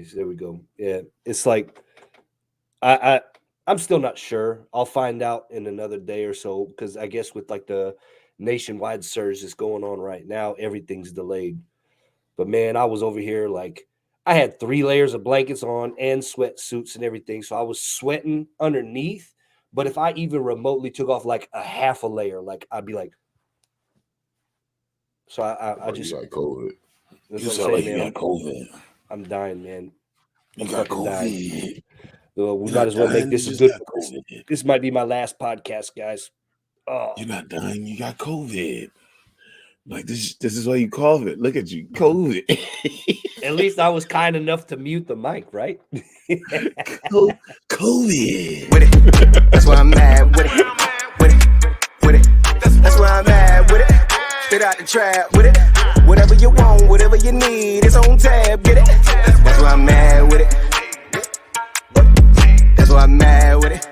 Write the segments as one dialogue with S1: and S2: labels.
S1: Jeez, there we go. Yeah, it's like I I'm still not sure. I'll find out in another day or so because I guess with like the nationwide surge that's going on right now, everything's delayed. But man, I was over here like I had 3 layers of blankets on and sweatsuits and everything, so I was sweating underneath. But if I even remotely took off like a half a layer, like I'd be like, so I
S2: Bro, you
S1: just
S2: got COVID.
S1: that's
S2: You
S1: what I'm
S2: sound like
S1: saying,
S2: you
S1: man.
S2: got COVID.
S1: I'm dying, man.
S2: You
S1: I'm
S2: got
S1: fucking dying.
S2: COVID.
S1: We
S2: You're
S1: might
S2: not
S1: as well make
S2: dying. You
S1: this a
S2: just
S1: good.
S2: got COVID.
S1: This might be my last podcast, guys. Oh,
S2: You're not dying. You got COVID. Like this is why you COVID. Look at you, COVID.
S1: at least I was kind enough to mute the mic, right?
S2: COVID.
S3: With it. That's why I'm mad with it. With it. With it. That's why I'm mad with it. Spit out the trap with it. Whatever you want, whatever you need, it's on tab. Get it. That's why I'm mad with it. That's why I'm mad with it.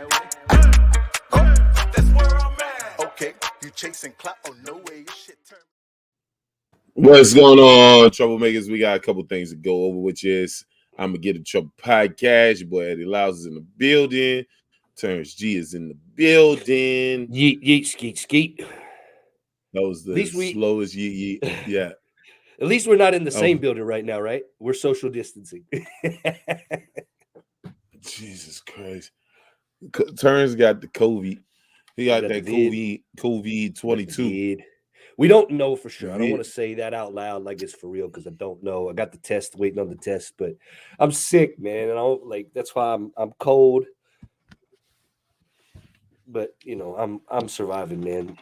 S3: That's where I'm at. Okay, you chasing clout? Oh no way, your shit turn.
S2: What's going on, troublemakers? We got a couple things to go over, which is I'm gonna get a trouble podcast. Your boy Eddie Liles is in the building. Terrance G is in the building.
S1: Yeet, yeet, skeet, skeet.
S2: That was
S1: At
S2: the
S1: least we,
S2: slowest yeet. Yeah.
S1: at least we're not in the same
S2: Oh,
S1: building right now, right? We're social distancing.
S2: Jesus Christ. Terrance got the COVID. He got
S1: got the
S2: that
S1: vid.
S2: COVID
S1: Got the
S2: 22.
S1: vid. We don't know for sure. I don't
S2: Vid.
S1: want to say that out loud like it's for real because I don't know. I got the test, waiting on the test, but I'm sick, man, and I don't like. That's why I'm cold. But you know, I'm surviving, man.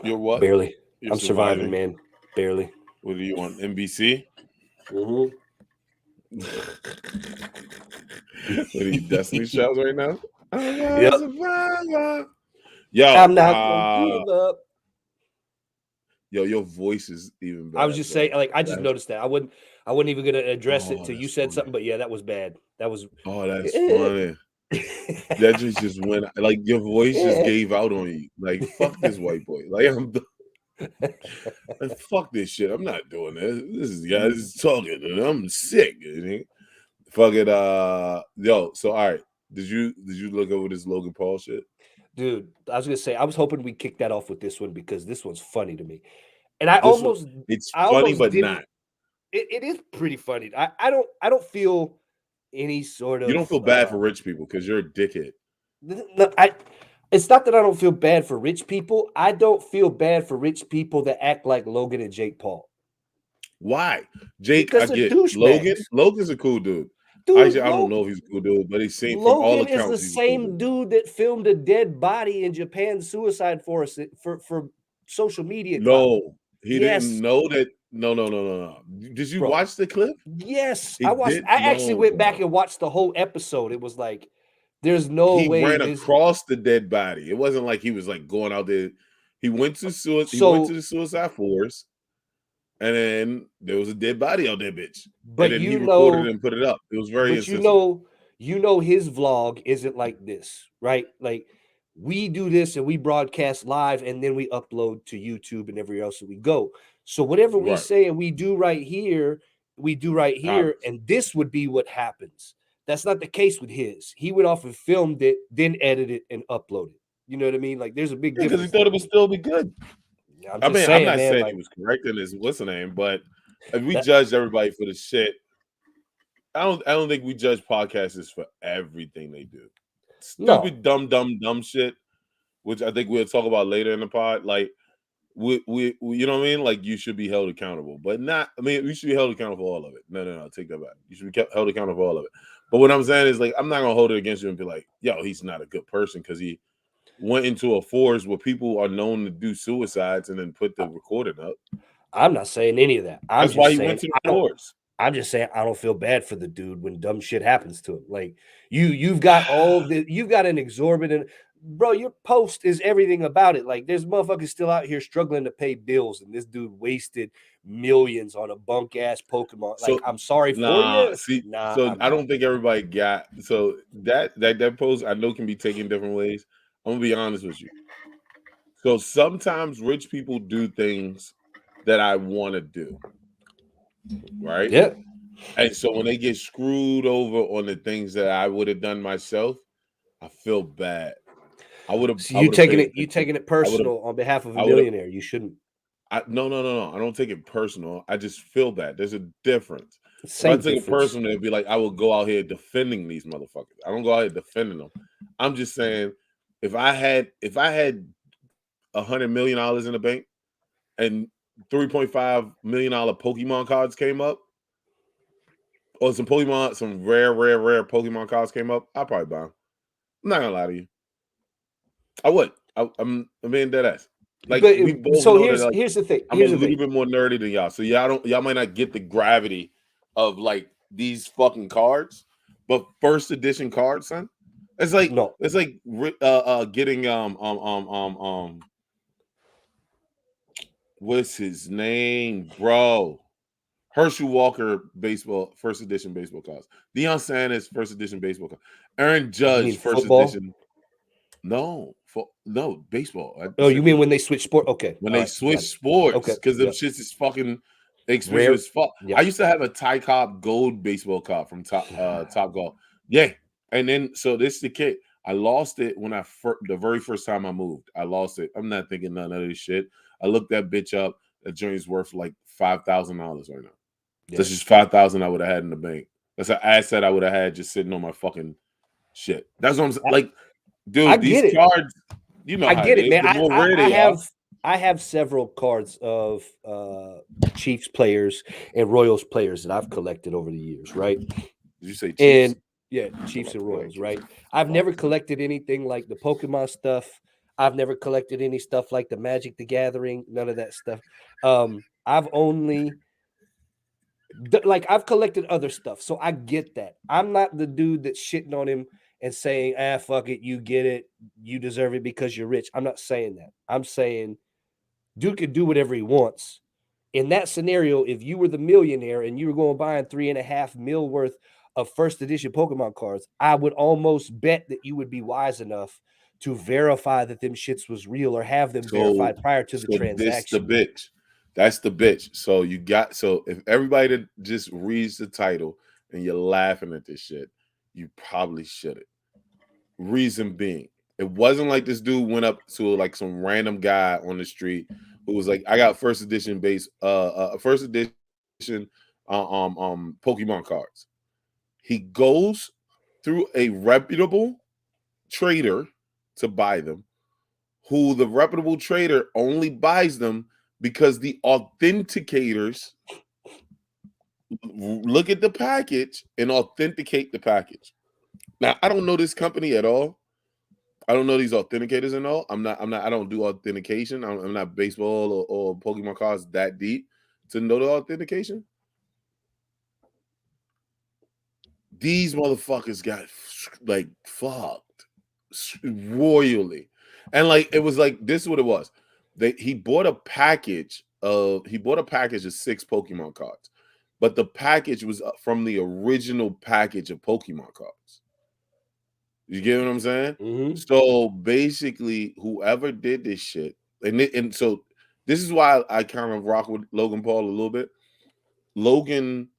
S2: You're what?
S1: Barely.
S2: You're
S1: I'm surviving,
S2: surviving.
S1: man. Barely.
S2: What are you on? NBC?
S1: Mm-hmm.
S2: What are you, Destiny Child right now? I'm a
S1: Yep.
S2: survivor. Yo,
S1: I'm not gonna give up.
S2: yo, your voice is even bad.
S1: I was just saying, like, I just
S2: That's,
S1: noticed that. I wasn't even gonna address it
S2: oh,
S1: till you
S2: that's
S1: said
S2: funny.
S1: something, but yeah, that was bad. That was
S2: Oh, that's funny. That just went like your voice just gave out on you. Like, fuck this white boy. Like, like, fuck this shit. I'm not doing this. This is guys talking and I'm sick. You know? Fuck it. Yo, so all right. Did you look over this Logan Paul shit?
S1: Dude, I was gonna say I was hoping we kick that off with this one because this one's funny to me. And
S2: This one, it's
S1: I
S2: funny,
S1: almost
S2: but
S1: didn't.
S2: not.
S1: It is pretty funny. I don't feel any sort
S2: You
S1: of
S2: don't feel bad for rich people because you're a dickhead.
S1: no, it's not that I don't feel bad for rich people. I don't feel bad for rich people that act like Logan and Jake Paul.
S2: Why? Jake, I
S1: Because they're
S2: get. Logan.
S1: douchebags.
S2: Logan's a cool dude.
S1: Dude,
S2: Actually, I don't know if he's a cool dude, but he seemed from all
S1: Logan is the
S2: accounts he's a cool
S1: same
S2: dude.
S1: dude that filmed a dead body in Japan's suicide forest for social media clout.
S2: No, he didn't
S1: Yes,
S2: know that. No. Did you
S1: bro.
S2: watch the clip?
S1: Yes,
S2: He
S1: I watched.
S2: did.
S1: I actually
S2: No,
S1: went back
S2: bro.
S1: and watched the whole episode. It was like, there's no
S2: He
S1: way
S2: ran
S1: this.
S2: across the dead body. It wasn't like he was like going out there. He went to He went to
S1: So,
S2: the suicide forest, and then there was a dead body out there, bitch. And
S1: but
S2: then he
S1: you
S2: recorded it
S1: know,
S2: and put it up. It was very
S1: but
S2: insensitive.
S1: you know, his vlog isn't like this, right? Like we do this and we broadcast live, and then we upload to YouTube and everywhere else that we go. So whatever we
S2: Right.
S1: say and we do right here,
S2: Happens.
S1: and this would be what happens. That's not the case with his. He went off and filmed it, then edited it and uploaded. You know what I mean? Like there's a big
S2: Yeah, because he
S1: difference
S2: thought
S1: there.
S2: it would still be good.
S1: I'm
S2: I
S1: just
S2: mean, I'm
S1: saying,
S2: not
S1: man.
S2: saying he
S1: Like
S2: was correct in his what's the name, but if we
S1: that.
S2: judge everybody for the shit, I don't think we judge podcasters for everything they do.
S1: No,
S2: Stupid, dumb shit, which I think we'll talk about later in the pod. Like we you know what I mean? Like you should be held accountable, but not. I mean, we should be held accountable for all of it. No, take that back. You should be held accountable for all of it. But what I'm saying is, like, I'm not gonna hold it against you and be like, yo, he's not a good person because he went into a forest where people are known to do suicides and then put the recording up.
S1: I'm not saying any of that.
S2: That's why he went to the forest.
S1: I'm just saying I don't feel bad for the dude when dumb shit happens to him. Like you've got an exorbitant bro, your post is everything about it. Like there's motherfuckers still out here struggling to pay bills, and this dude wasted millions on a bunk ass Pokemon. Like,
S2: So
S1: I'm sorry for
S2: nah,
S1: you.
S2: see,
S1: Nah,
S2: so
S1: I'm
S2: I
S1: not.
S2: don't think everybody got so that post I know can be taken different ways. I'm gonna be honest with you. So sometimes rich people do things that I want to do, right?
S1: Yeah.
S2: And so when they get screwed over on the things that I would have done myself, I feel bad.
S1: So
S2: I would have paid
S1: you
S2: attention.
S1: taking it
S2: I would have
S1: personal on behalf of a
S2: I would have
S1: millionaire. You shouldn't.
S2: no. I don't take it personal. I just feel bad. There's a difference. If I
S1: Same
S2: take it
S1: difference.
S2: personal, it'd be like I would go out here defending these motherfuckers. I don't go out here defending them. I'm just saying, if I had $100 million in the bank and $3.5 million Pokemon cards came up, or some rare Pokemon cards came up, I'd probably buy them. I'm not gonna lie to you. I would. I'm being dead ass. Like
S1: But
S2: we both
S1: so
S2: know that like
S1: here's the thing.
S2: I'm a
S1: Here's the
S2: little
S1: thing.
S2: bit more nerdy than y'all. So y'all might not get the gravity of like these fucking cards, but first edition cards, son. It's like
S1: No,
S2: getting what's his name, bro? Herschel Walker baseball first edition baseball cards. Deion Sanders first edition baseball cards. Aaron
S1: you
S2: Judge
S1: mean
S2: first
S1: football?
S2: edition. No baseball. I
S1: Oh, you
S2: said
S1: mean when they switch sport? Okay,
S2: when
S1: all
S2: they
S1: right,
S2: switch
S1: got it.
S2: sports
S1: Okay,
S2: because them
S1: yep.
S2: shits is fucking expensive
S1: Rare.
S2: as fuck. I
S1: Yep.
S2: used to have a Ty Cobb gold baseball card from Top Golf. Yeah, and then so this is the kid. I lost it when the very first time I moved. I lost it. I'm not thinking none of this shit. I looked that bitch up. That joint's worth like $5,000 right now.
S1: Yeah,
S2: That's just 5,000 I would have had in the bank. That's an asset I would have had just sitting on my fucking shit. That's what I'm saying.
S1: I,
S2: Like,
S1: I
S2: dude, these
S1: get it.
S2: cards, you know
S1: I
S2: how it
S1: get it,
S2: is.
S1: man.
S2: The more rare they are,
S1: I have several cards of Chiefs players and Royals players that I've collected over the years, right?
S2: did you say Chiefs?
S1: And yeah,
S2: Come
S1: Chiefs
S2: on,
S1: and
S2: man.
S1: Royals, right? I've never
S2: Pause.
S1: collected anything like the Pokemon stuff. I've never collected any stuff like the Magic the Gathering, none of that stuff. I've only like I've collected other stuff, so I get that. I'm not the dude that's shitting on him and saying, "Ah, fuck it, you get it, you deserve it because you're rich." I'm not saying that. I'm saying dude can do whatever he wants. In that scenario, if you were the millionaire and you were going buying 3.5 mil worth of first edition Pokemon cards, I would almost bet that you would be wise enough to verify that them shits was real or have them
S2: So,
S1: verified prior to the
S2: so this the
S1: transaction.
S2: bitch. That's the bitch. So if everybody that just reads the title and you're laughing at this shit, you probably shouldn't. Reason being, it wasn't like this dude went up to like some random guy on the street who was like, "I got first edition Pokemon cards." He goes through a reputable trader to buy them, who the reputable trader only buys them because the authenticators look at the package and authenticate the package. Now, I don't know this company at all. I don't know these authenticators and all. I don't do authentication. I'm not baseball or Pokemon cards that deep to know the authentication. These motherfuckers got like fucked royally, and like it was like this is what it was. He bought a package of 6 Pokemon cards, but the package was from the original package of Pokemon cards. You get what I'm saying?
S1: Mm-hmm.
S2: So basically, whoever did this shit, and so this is why I kind of rock with Logan Paul a little bit. Logan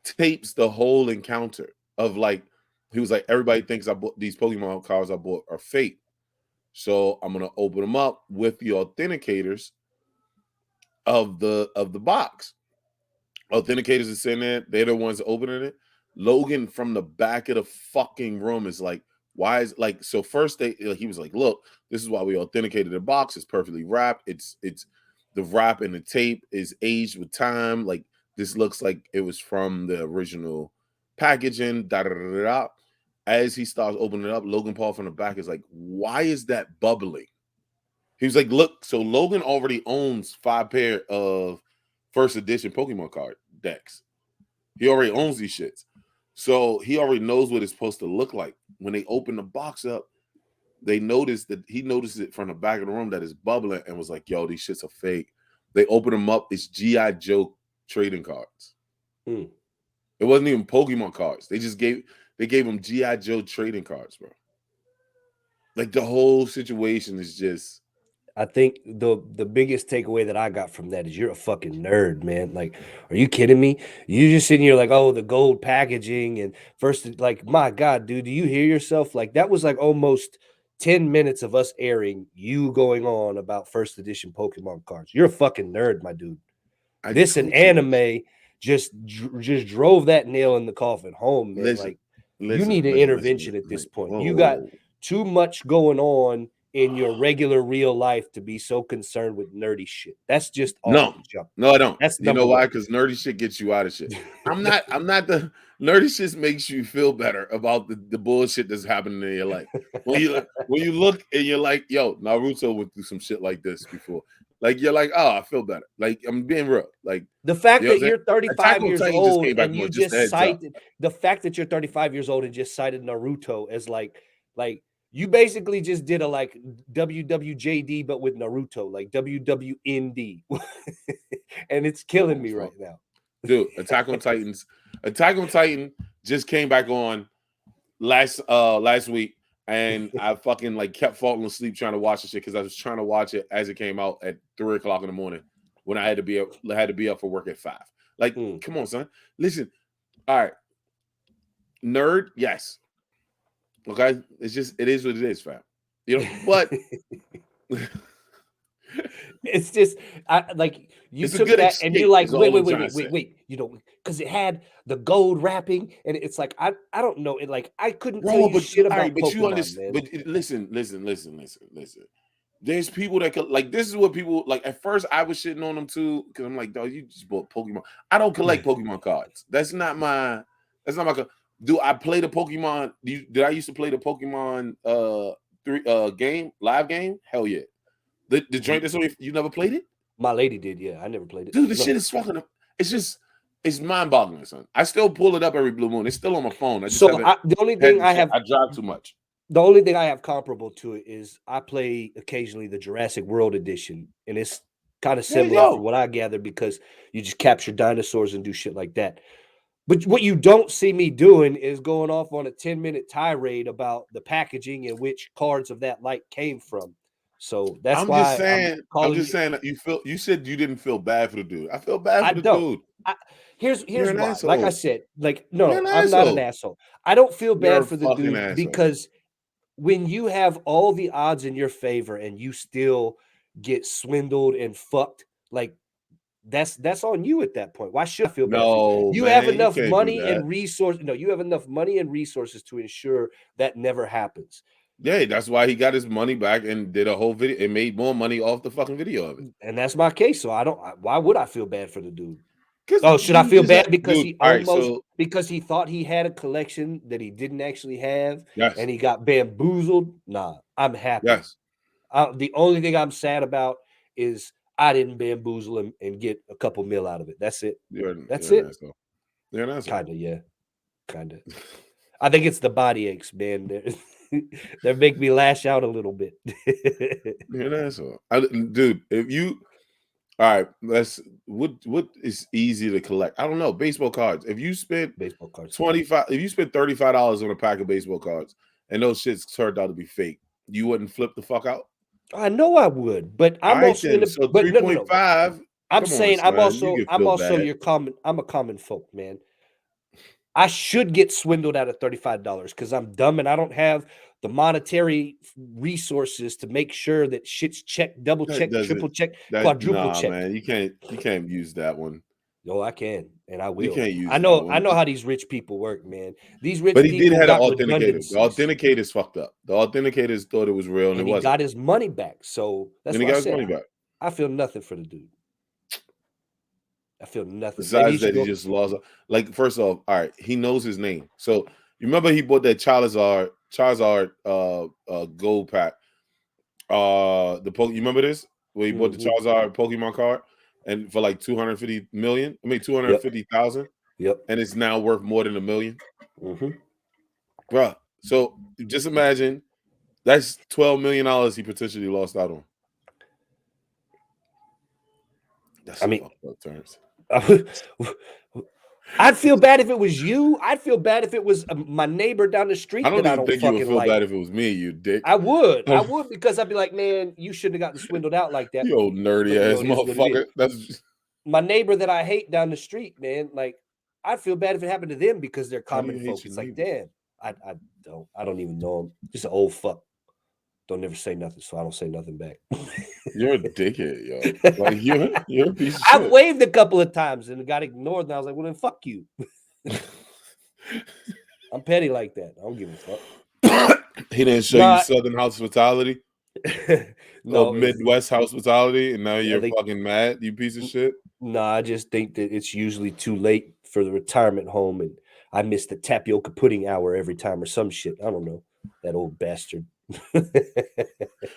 S2: tapes the whole encounter of like he was like, everybody thinks I bought these Pokemon cards I bought are fake. So I'm gonna open them up with the authenticators of the box. Authenticators are sitting there, they're the ones opening it. Logan from the back of the fucking room is like, why is like so first he was like, look, this is why we authenticated the box. It's perfectly wrapped. It's the wrap and the tape is aged with time. Like this looks like it was from the original packaging. Da, da, da, da, da. As he starts opening it up, Logan Paul from the back is like, why is that bubbling? He was like, look, so Logan already owns 5 pair of first edition Pokemon card decks. He already owns these shits. So he already knows what it's supposed to look like. When they open the box up, they noticed that he noticed it from the back of the room that it's bubbling and was like, yo, these shits are fake. They open them up, it's G.I. Joe trading cards.
S1: Hmm.
S2: It wasn't even Pokemon cards. They gave him G.I. Joe trading cards, bro. Like the whole situation is just
S1: I think the biggest takeaway that I got from that is you're a fucking nerd, man. Like, are you kidding me? You just sitting here like, oh, the gold packaging and first, like, my God, dude, do you hear yourself? Like, that was like almost 10 minutes of us airing you going on about first edition Pokemon cards. You're a fucking nerd, my dude.
S2: I
S1: This and
S2: told you this.
S1: anime just drove that nail in the coffin home, man.
S2: Listen,
S1: Like, you
S2: listen,
S1: need an
S2: listen, listen,
S1: intervention
S2: listen.
S1: at this
S2: Like,
S1: point.
S2: whoa,
S1: You
S2: whoa,
S1: got
S2: whoa.
S1: too much going on in your regular real life to be so concerned with nerdy shit. That's just off
S2: No,
S1: the jump.
S2: no, I don't.
S1: That's
S2: You
S1: number
S2: know why?
S1: one.
S2: Because nerdy shit gets you out of shit. I'm not the nerdy shit makes you feel better about the bullshit that's happening in your life. When you look and you're like, yo, Naruto went through some shit like this before. Like you're like, oh, I feel better. Like I'm being real. Like
S1: The fact
S2: you know what I'm
S1: that
S2: saying?
S1: you're
S2: Attack
S1: 35
S2: on
S1: years
S2: Titan just
S1: old
S2: came back
S1: and you
S2: on, just a
S1: just
S2: heads up.
S1: cited the fact that you're 35 years old and just cited Naruto as like you basically just did a like WWJD but with Naruto, like WWND. And it's killing me right
S2: Fuck.
S1: now.
S2: Dude, Attack on Titan just came back on last week, and I fucking like kept falling asleep trying to watch the shit because I was trying to watch it as it came out at 3 o'clock in the morning when I had to be up for work at 5. Like,
S1: Mm.
S2: come on, son. Listen, all right, nerd, yes, okay. It's just it is what it is, fam. You know, but
S1: It's just I like you
S2: it's a
S1: took
S2: good
S1: that and you're
S2: escape.
S1: like,
S2: Is all I'm trying to
S1: wait,
S2: say.
S1: wait. You know, because it had the gold wrapping, and it's like I don't know. It like I couldn't tell
S2: Bro,
S1: you
S2: but
S1: shit
S2: all right,
S1: about
S2: but you
S1: Pokemon,
S2: understand.
S1: man.
S2: But listen. There's people that could like this is what people like. At first, I was shitting on them too because I'm like, dog, you just bought Pokemon. I don't collect Pokemon cards. That's not my. Do I play the Pokemon? Did I used to play the Pokemon live game? Hell yeah. The joint that's only you never played it,
S1: My lady did, yeah. I never played it.
S2: dude. The
S1: No.
S2: shit is fucking. It's just it's mind boggling, son. I still pull it up every blue moon. It's still on my phone. I just
S1: So
S2: haven't
S1: the only
S2: had
S1: thing
S2: the
S1: I
S2: chance.
S1: have
S2: I drive too much.
S1: the only thing I have comparable to it is I play occasionally the Jurassic World edition, and it's kind of
S2: There you
S1: similar from
S2: go.
S1: what I gather because you just capture dinosaurs and do shit like that. But what you don't see me doing is going off on a 10-minute tirade about the packaging and which cards of that light came from. So that's
S2: I'm just
S1: why I'm
S2: saying. I'm
S1: calling
S2: just
S1: you.
S2: saying that you feel. You said you didn't feel bad for the dude. I feel bad
S1: I
S2: for the
S1: don't.
S2: dude.
S1: I, here's
S2: You're
S1: here's
S2: an
S1: why. Like I
S2: asshole.
S1: said, like
S2: You're
S1: no,
S2: an
S1: I'm not an
S2: asshole.
S1: asshole. I don't feel
S2: You're
S1: bad
S2: a
S1: for the
S2: fucking
S1: dude
S2: asshole.
S1: because when you have all the odds in your favor and you still get swindled and fucked, like that's on you at that point. Why should I feel bad for you?
S2: No,
S1: You have
S2: man, you
S1: enough
S2: can't do
S1: money
S2: that.
S1: and resource. No, you have enough money and resources to ensure that never happens.
S2: Yeah, that's why he got his money back and did a whole video and made more money off the fucking video of it.
S1: And that's my case. So I don't. Why would I feel bad for the dude?
S2: Because
S1: Oh, should I
S2: you
S1: feel
S2: just had,
S1: bad because
S2: dude.
S1: he
S2: All right,
S1: almost
S2: so
S1: because he thought he had a collection that he didn't actually have
S2: yes,
S1: and he got bamboozled? Nah, I'm happy.
S2: yes,
S1: The only thing I'm sad about is I didn't bamboozle him and get a couple mil out of it. That's it. That's
S2: you're an
S1: it.
S2: asshole. You're an asshole.
S1: Kinda, yeah. Kinda. I think it's the body aches, man. They make me lash out a little bit.
S2: You're an asshole. Dude, if you all right, let's what is easy to collect? I don't know. Baseball cards. If you spent
S1: Baseball cards.
S2: 25, if you spent $35 on a pack of baseball cards and those shits turned out to be fake, you wouldn't flip the fuck out?
S1: I know I would, but
S2: All
S1: I'm
S2: right
S1: also in
S2: then.
S1: the
S2: So
S1: but no.
S2: 3.5.
S1: I'm
S2: Come on,
S1: saying
S2: son. You can
S1: I'm
S2: feel
S1: also
S2: bad.
S1: your common I'm a common folk, man. I should get swindled out of $35 because I'm dumb and I don't have the monetary resources to make sure that shit's checked, double
S2: That
S1: checked,
S2: doesn't
S1: triple checked,
S2: that
S1: quadruple
S2: nah,
S1: checked.
S2: man. You can't use that one.
S1: No, I can and I
S2: You
S1: will.
S2: can't use that
S1: I
S2: one.
S1: know how these rich people work, man. These
S2: But
S1: rich
S2: he did
S1: people
S2: have an
S1: got
S2: authenticator. The
S1: redundancies
S2: authenticator's fucked up. The authenticators thought it was real and it
S1: and he
S2: wasn't.
S1: got his money back. So that's
S2: And he
S1: why I
S2: got his
S1: said
S2: money back.
S1: I feel nothing for the dude. I feel nothing. Maybe he
S2: Besides
S1: should
S2: that, he
S1: go.
S2: just lost. Like, first off, all right, he knows his name. So you remember he bought that Charizard gold pack. You remember this? Where he bought the
S1: Mhm.
S2: Charizard Pokemon card and for like 250 million, I mean
S1: Yep.
S2: 250,000,
S1: Yep.
S2: and it's now worth more than $1 million.
S1: Mhm.
S2: Bruh. So just imagine that's $12 million he potentially lost out on. That's
S1: I
S2: some
S1: mean,
S2: fucked up terms.
S1: I'd feel bad if it was you. I'd feel bad if it was my neighbor down the
S2: I
S1: street
S2: don't
S1: that I
S2: even
S1: don't
S2: think you would
S1: fucking
S2: feel
S1: like.
S2: bad if it was me, you dick.
S1: I would because I'd be like, man, you shouldn't have gotten swindled out like that.
S2: You old nerdy
S1: But
S2: ass
S1: it is what it is.
S2: motherfucker. That's just,
S1: My neighbor that I hate down the street, man, like I'd feel bad if it happened to them because they're
S2: how do
S1: common
S2: you
S1: folk.
S2: hate your
S1: It's like,
S2: neighbor?
S1: damn, I don't even know him. Just an old fuck. Don't never say nothing, so I don't say nothing back.
S2: You're a dickhead, yo. Like you're a piece of
S1: I've
S2: shit.
S1: waved a couple of times and it got ignored, and I was like, well, then fuck you. I'm petty like that. I don't give a fuck.
S2: He didn't show you
S1: Nah,
S2: Southern hospitality or
S1: no,
S2: Midwest hospitality, and now
S1: yeah,
S2: you're fucking mad, you piece of shit.
S1: no, I just think that it's usually too late for the retirement home, and I miss the tapioca pudding hour every time or some shit. I don't know. That old bastard.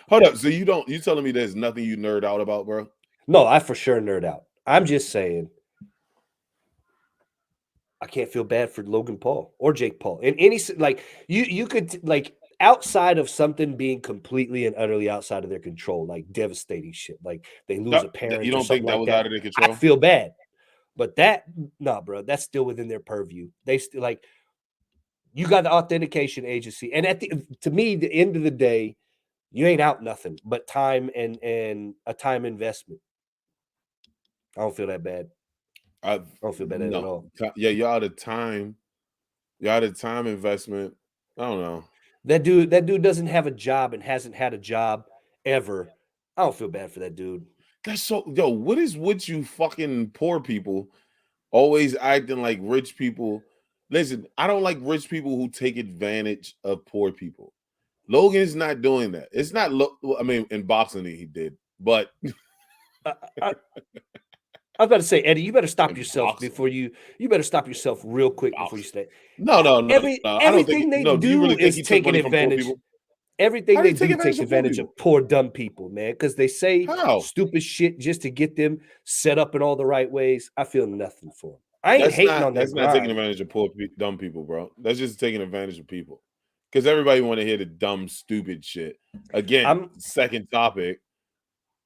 S2: Hold up. So you telling me there's nothing you nerd out about, bro?
S1: No, I for sure nerd out. I'm just saying I can't feel bad for Logan Paul or Jake Paul. And like you could like outside of something being completely and utterly outside of their control, like devastating shit, like they lose a
S2: You
S1: parent or
S2: don't
S1: something
S2: think that
S1: like
S2: was
S1: that.
S2: out of their
S1: I
S2: control?
S1: feel bad. But that no, bro, that's still within their purview. They still like you got the authentication agency. And to me, the end of the day, you ain't out nothing but time and a time investment. I don't feel that bad. I don't feel bad at all.
S2: Yeah, you're out of time. You're out of time investment. I don't know.
S1: That dude doesn't have a job and hasn't had a job ever. I don't feel bad for that dude.
S2: That's so yo. What is with you fucking poor people always acting like rich people? Listen, I don't like rich people who take advantage of poor people. Logan's not doing that. It's not. I mean, in boxing he did, but
S1: I, I, I was about to say, Eddie, you better stop
S2: in
S1: yourself
S2: boxing,
S1: before you better stop yourself real quick before you
S2: boxing.
S1: say
S2: No. I don't think.
S1: everything they
S2: No, do you
S1: do
S2: really think
S1: is
S2: he took
S1: taking
S2: money from poor
S1: advantage.
S2: people?
S1: Everything
S2: How do
S1: they
S2: you take
S1: do
S2: advantage
S1: takes
S2: of poor
S1: advantage of
S2: people?
S1: poor dumb people, man, because they say
S2: How?
S1: stupid shit just to get them set up in all the right ways. I feel nothing for them. I ain't hating on their
S2: That's not taking
S1: grind.
S2: advantage of dumb people, bro. That's just taking advantage of people. Because everybody want to hear the dumb, stupid shit. Again,
S1: I'm
S2: second topic,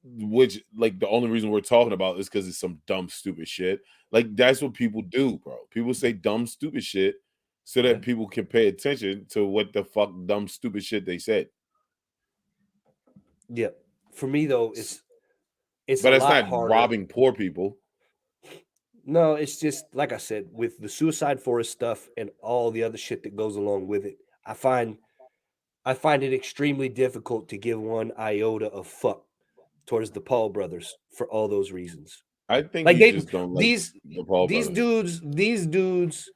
S2: which like the only reason we're talking about is because it's some dumb, stupid shit. Like that's what people do, bro. People say dumb, stupid shit so
S1: yeah.
S2: that people can pay attention to what the fuck dumb, stupid shit they said.
S1: Yeah. For me though, it's
S2: But
S1: a
S2: that's
S1: lot
S2: not
S1: harder.
S2: robbing poor people.
S1: No, it's just like I said, with the suicide forest stuff and all the other shit that goes along with it. I find it extremely difficult to give one iota of fuck towards the Paul brothers for all those reasons.
S2: I think
S1: Like
S2: you just don't like
S1: these
S2: the Paul brothers.
S1: these dudes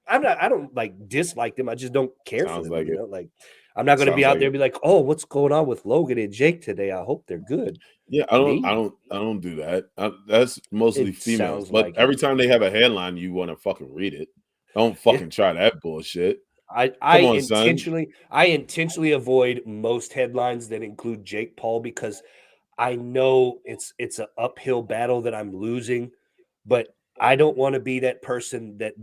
S1: I don't like dislike them. I just don't care for
S2: Sounds
S1: them,
S2: like
S1: you
S2: it.
S1: know? Like I'm not going to be
S2: Sounds
S1: out
S2: like
S1: there
S2: it.
S1: and be like, "Oh, what's going on with Logan and Jake today? I hope they're good."
S2: Yeah,
S1: Me?
S2: I don't do that. That's mostly
S1: It
S2: females.
S1: sounds
S2: But
S1: like it.
S2: every time they have a headline, you want to fucking read it. Don't
S1: Yeah.
S2: fucking try that bullshit.
S1: I
S2: Come on, son.
S1: intentionally avoid most headlines that include Jake Paul because I know it's an uphill battle that I'm losing, but I don't want to be that person that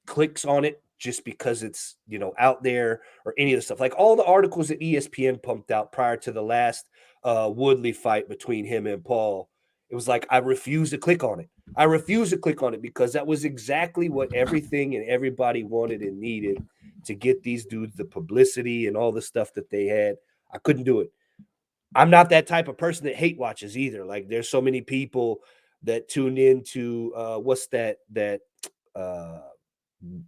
S1: clicks on it just because it's out there or any of the stuff. Like all the articles that ESPN pumped out prior to the last Woodley fight between him and Paul, it was like I refuse to click on it. I refuse to click on it because that was exactly what everything and everybody wanted and needed to get these dudes the publicity and all the stuff that they had. I couldn't do it. I'm not that type of person that hate watches either. Like there's so many people that tune into what's that uh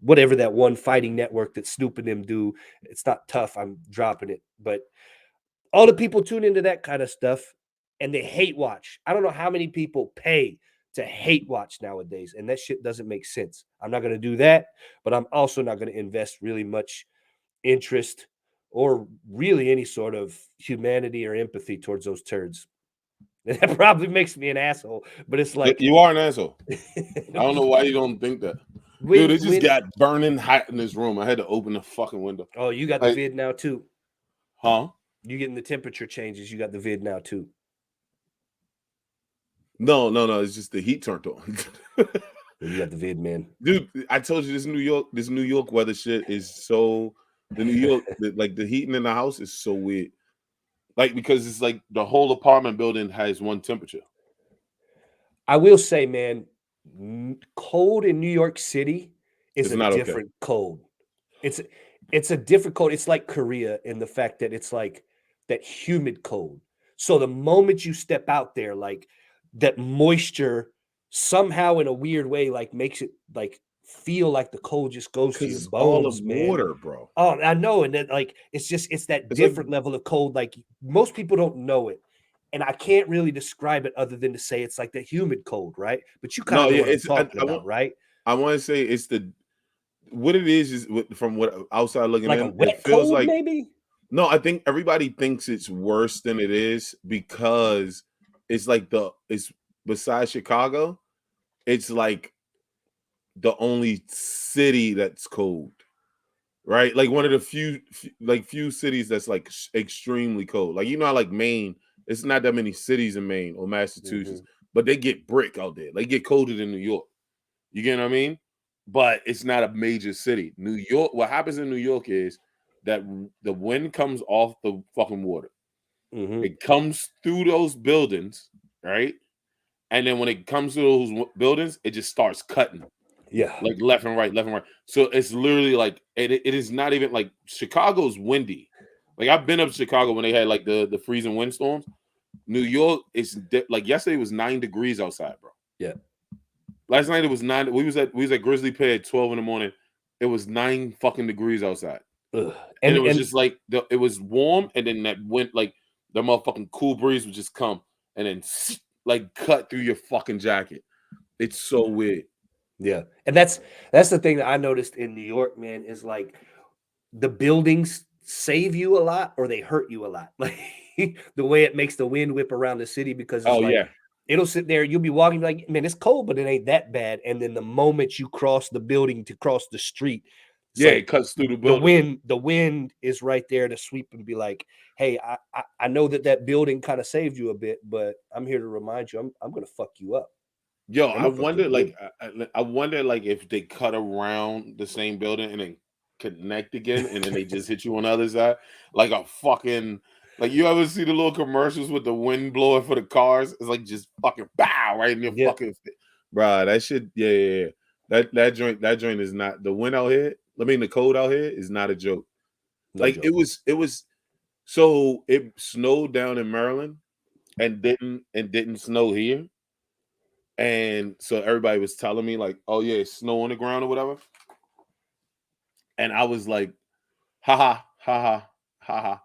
S1: whatever that one fighting network that Snoop and them do. It's not tough. I'm dropping it, but all the people tune into that kind of stuff and they hate watch. I don't know how many people pay to hate watch nowadays, and that shit doesn't make sense. I'm not going to do that, but I'm also not going to invest really much interest or really any sort of humanity or empathy towards those turds. And that probably makes me an asshole, but it's like
S2: You are an asshole. I don't know why you don't think that. Dude, it just
S1: when
S2: got burning hot in this room. I had to open the fucking window.
S1: oh, you got the
S2: Like,
S1: vid now too.
S2: huh?
S1: You getting the temperature changes. You got the vid now too.
S2: No. It's just the heat turned on.
S1: You got the vid, man.
S2: Dude, I told you this New York weather shit is so the New York like the heating in the house is so weird. Like because it's like the whole apartment building has one temperature.
S1: I will say, man, Cold in New York City is
S2: It's
S1: a
S2: not okay.
S1: different cold. It's it's a different cold. It's like Korea in the fact that it's like that humid cold. So the moment you step out there, like that moisture somehow in a weird way, like makes it like feel like the cold just goes to
S2: Because
S1: your
S2: it's all the
S1: bones, man.
S2: water, bro.
S1: Oh, I know, and then like it's that
S2: It's like
S1: different level of cold. Like most people don't know it, and I can't really describe it other than to say it's like the humid cold, right? But you kind
S2: no,
S1: of know
S2: yeah.
S1: what I'm
S2: It's
S1: talking about, right?
S2: I want to say it's the what it is from what outside looking
S1: Like a
S2: in, it
S1: wet
S2: feels
S1: cold,
S2: like
S1: maybe.
S2: no. I think everybody thinks it's worse than it is because it's like it's besides Chicago, it's like the only city that's cold, right? Like one of the few cities that's like extremely cold. Like you know how like Maine, it's not that many cities in Maine or Massachusetts,
S1: Mhm,
S2: but they get brick out there. They get colder than New York. You get what I mean? But it's not a major city. New York, what happens in New York is that the wind comes off the fucking water.
S1: mhm.
S2: It comes through those buildings, right? And then when it comes to those buildings, it just starts cutting
S1: Yeah.
S2: like left and right, left and right. So it's literally like it is not even like Chicago's windy. Like I've been up to Chicago when they had like the freezing windstorms. New York is like yesterday was 9 degrees outside, bro.
S1: Yeah.
S2: Last night it was 9. We was at Grizzly Pay at 12 in the morning. It was 9 fucking degrees outside,
S1: Ugh.
S2: and it
S1: And
S2: was just like it was warm, and then that went like the motherfucking cool breeze would just come and then like cut through your fucking jacket. It's so weird.
S1: yeah. And that's the thing that I noticed in New York, man, is like the buildings save you a lot or they hurt you a lot. Like the way it makes the wind whip around the city because it's
S2: Oh
S1: like
S2: yeah,
S1: it'll sit there, you'll be walking like, man, it's cold, but it ain't that bad. And then the moment you cross the building to cross the street, it's
S2: yeah. It
S1: like
S2: cuts through the building.
S1: the wind is right there to sweep and be like, hey, I know that building kind of saved you a bit, but I'm here to remind you, I'm gonna fuck you up.
S2: Yo,
S1: And I'm
S2: I
S1: gonna fuck you
S2: wonder,
S1: up good.
S2: like, I wonder, like, if they cut around the same building and then connect again, and then they just hit you on the other side, like a fucking, like, you ever see the little commercials with the wind blowing for the cars? It's like just fucking bow right in your
S1: Yeah,
S2: fucking, bro. That shit, yeah, yeah, yeah. That joint is not the wind out here. I mean, the cold out here is not a joke.
S1: no
S2: Like,
S1: joke.
S2: it was. So it snowed down in Maryland and didn't snow here. And so everybody was telling me, like, oh yeah, it's snow on the ground or whatever. And I was like, haha, haha, haha.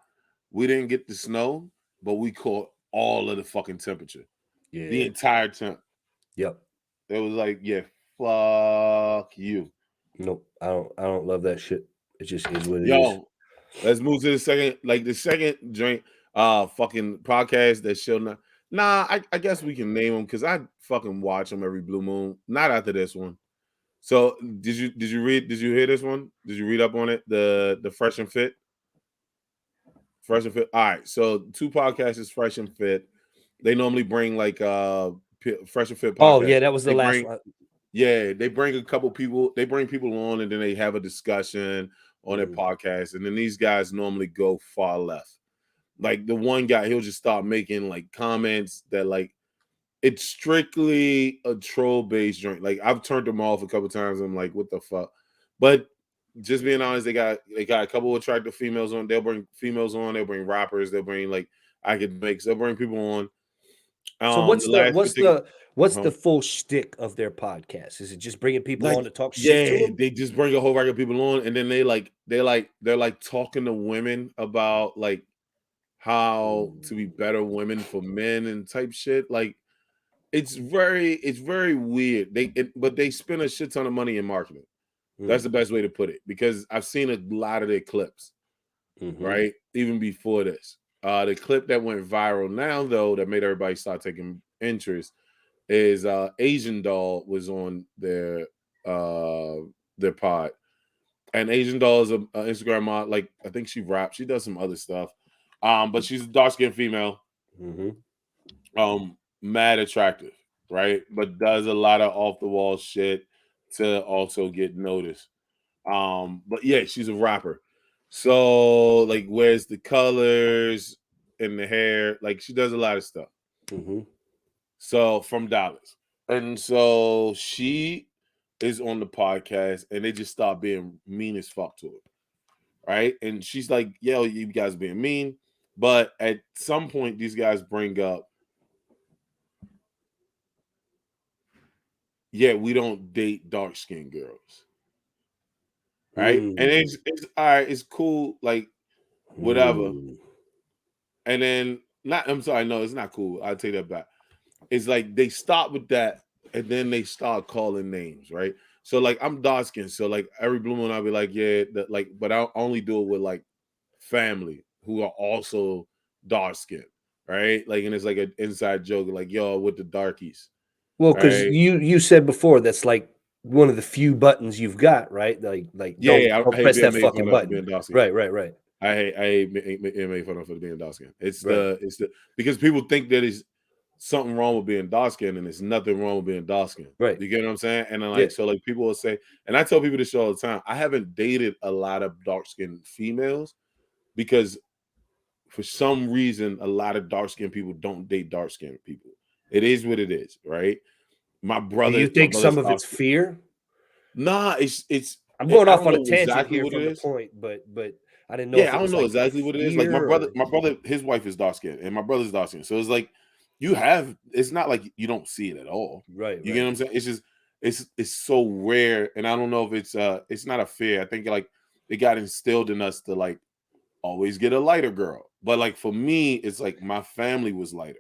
S2: We didn't get the snow, but we caught all of the fucking temperature. The
S1: Yeah.
S2: entire temp.
S1: Yep.
S2: It was like, yeah, fuck you.
S1: Nope. I don't love that shit. It just is what it is.
S2: Yo, let's move to the second joint fucking podcast that show not. Nah, I guess we can name them because I fucking watch them every blue moon. Not after this one. So did you hear this one? Did you read up on it? The Fresh and Fit? Fresh and Fit. All right. So two podcasts is Fresh and Fit. They normally bring like Fresh and Fit
S1: Oh
S2: podcast.
S1: yeah, that was the
S2: They
S1: last
S2: bring
S1: one.
S2: they bring a couple people, they bring people on and then they have a discussion on their
S1: Mhm.
S2: podcast. And then these guys normally go far left. Like the one guy, he'll just start making like comments that like it's strictly a troll based joint. Like I've turned them off a couple times. I'm like, what the fuck? But just being honest, they got a couple of attractive females on. They'll bring females on. They'll bring rappers. They'll bring like academics. They'll bring people on.
S1: So
S2: The last particular,
S1: what's
S2: uh
S1: the full shtick of their podcast? Is it just bringing people
S2: like
S1: on to talk shit to
S2: yeah,
S1: them?
S2: they just bring a whole rack of people on, and then they're like talking to women about like how to be better women for men and type shit. Like it's very weird. But they spend a shit ton of money in marketing. That's the best way to put it because I've seen a lot of their clips,
S1: Mm-hmm.
S2: right? Even before this. The clip that went viral now, though, that made everybody start taking interest is Asian Doll was on their pod. And Asian Doll is a Instagram mod. Like I think she raps, she does some other stuff. But she's a dark skinned female,
S1: Mm-hmm.
S2: mad attractive, right? But does a lot of off the wall shit to also get noticed. But yeah, she's a rapper. So like wears the colors in the hair, like she does a lot of stuff.
S1: Mm-hmm.
S2: So from Dallas. And so she is on the podcast, and they just start being mean as fuck to her, right? And she's like, "Yo, you guys being mean." But at some point, these guys bring up, "Yeah, we don't date dark skinned girls." Right? And
S1: Mm.
S2: it's all right, it's cool, like whatever.
S1: Mm.
S2: And then not I'm sorry, no, it's not cool. I'll take that back. It's like they stop with that and then they start calling names, right? So like I'm dark skinned, so like every blue moon I'll be like, yeah, like, but I'll only do it with like family who are also dark skinned, right? Like, and it's like an inside joke, like, yo, with the darkies,
S1: Well, because
S2: right?
S1: you said before that's like one of the few buttons you've got, right? Like
S2: Yeah, I
S1: don't
S2: hate
S1: press
S2: being
S1: that
S2: made
S1: fucking
S2: fun of for
S1: button.
S2: being dark skinned.
S1: Right.
S2: I hate being made fun of for being dark skinned. It's
S1: Right.
S2: the because people think that it's something wrong with being dark skinned, and there's nothing wrong with being dark skinned.
S1: Right.
S2: You get what I'm saying? And then
S1: Yeah.
S2: like so, like people will say, and I tell people this shit all the time. I haven't dated a lot of dark skinned females because for some reason, a lot of dark skinned people don't date dark skinned people. It is what it is, right? My
S1: Do you think
S2: brother's
S1: some of
S2: dark
S1: it's
S2: skinned.
S1: fear?
S2: Nah, it's
S1: I'm going
S2: I
S1: off
S2: don't
S1: on a
S2: know
S1: tangent
S2: exactly
S1: here
S2: what it
S1: from the
S2: is.
S1: point, but I didn't know if
S2: Yeah, I
S1: it
S2: don't
S1: was
S2: know
S1: like
S2: exactly what it is. Like
S1: fear or
S2: my brother, his wife is dark skinned, and my brother's dark skinned. So it's like you have. It's not like you don't see it at all.
S1: right.
S2: You get what I'm saying? It's just it's so rare, and I don't know if it's not a fear. I think like it got instilled in us to like always get a lighter girl. But like for me, it's like my family was lighter,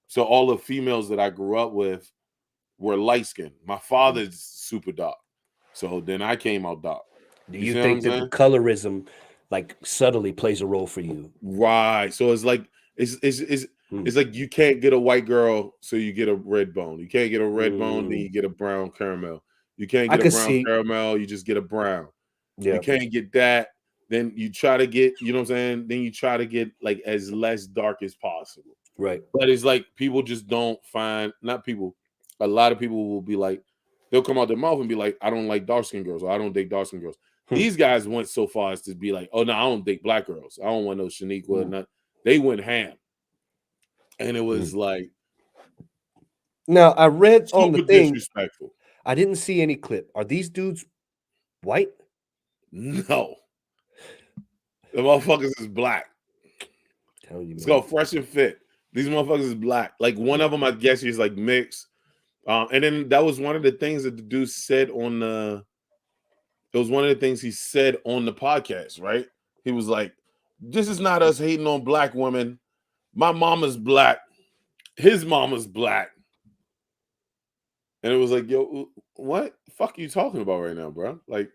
S2: so all the females that I grew up with were light skinned. My father's super dark, so then I came out dark.
S1: Do
S2: You
S1: you
S2: see what I'm
S1: think that the
S2: saying?
S1: colorism like subtly plays a role for you?
S2: Right. So it's like it's
S1: Hmm.
S2: it's like you can't get a white girl, so you get a red bone. You can't get a red bone, then
S1: Mm.
S2: you get a brown caramel. You can't
S1: I
S2: get a
S1: could
S2: brown
S1: see.
S2: caramel, you just get a brown. You
S1: Yeah.
S2: can't get that, then you try to get, you know what I'm saying? Then you try to get like as less dark as possible.
S1: Right.
S2: But it's like people just don't find, not people, a lot of people will be like, they'll come out their mouth and be like, I don't like dark skinned girls, or I don't date dark skinned girls.
S1: Hmm.
S2: These guys went so far as to be like, oh no, I don't date black girls. I don't want no Shaniqua or
S1: Mm.
S2: nothing. They went ham. And it was
S1: Mm.
S2: like
S1: Now I read on the
S2: super
S1: thing.
S2: disrespectful.
S1: I didn't see any clip. Are these dudes white?
S2: No. The motherfuckers is black.
S1: Telling you,
S2: It's
S1: man.
S2: called Fresh and Fit. These motherfuckers is black. Like one
S1: Yeah.
S2: of them, I guess he's like mixed. And then that was one of the things that the dude said on the. It was one of the things he said on the podcast, right? He was like, "This is not us hating on black women. My mama's black. His mama's black." And it was like, "Yo, what the fuck are you talking about right now, bro? Like,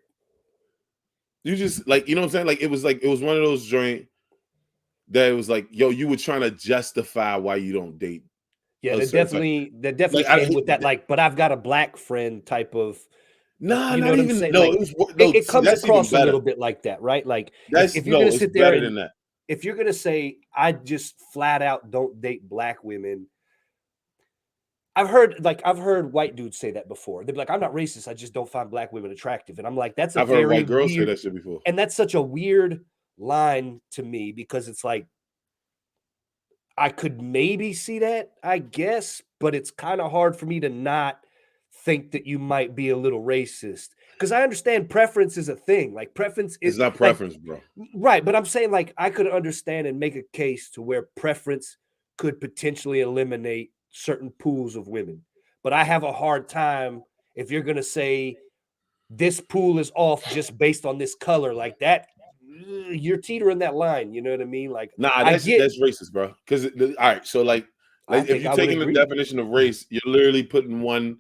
S2: you just like, you know what I'm saying? Like, it was one of those joint that it was like, yo, you were trying to justify why you don't date
S1: Yeah,
S2: a
S1: that
S2: certain type.
S1: definitely came with that, like, but I've got a black friend type of,
S2: Nah,
S1: you know
S2: not
S1: what I'm
S2: even
S1: saying?
S2: no.
S1: Like
S2: It was no.
S1: it
S2: See,
S1: comes
S2: that's even
S1: across a
S2: better.
S1: little bit like that, right? Like
S2: That's
S1: if you're gonna
S2: it's
S1: sit there
S2: better
S1: and
S2: than that.
S1: if you're gonna say I just flat out don't date black women, I've heard white dudes say that before. They'd be like, I'm not racist, I just don't find black women attractive. And I'm like, that's a
S2: I've heard
S1: very
S2: white girls say
S1: weird,
S2: that shit before.
S1: and that's such a weird line to me because it's like I could maybe see that, I guess, but it's kind of hard for me to not think that you might be a little racist because I understand preference is a thing. Like preference
S2: It's
S1: is
S2: not
S1: like
S2: preference, bro.
S1: right, but I'm saying like I could understand and make a case to where preference could potentially eliminate certain pools of women. But I have a hard time if you're going to say this pool is off just based on this color like that. You're teetering that line, you know what I mean? Like
S2: Nah,
S1: I get,
S2: that's racist, bro. Because all right, so like
S1: I
S2: if
S1: think
S2: you're
S1: I would
S2: taking the
S1: agree.
S2: definition of race, you're literally putting one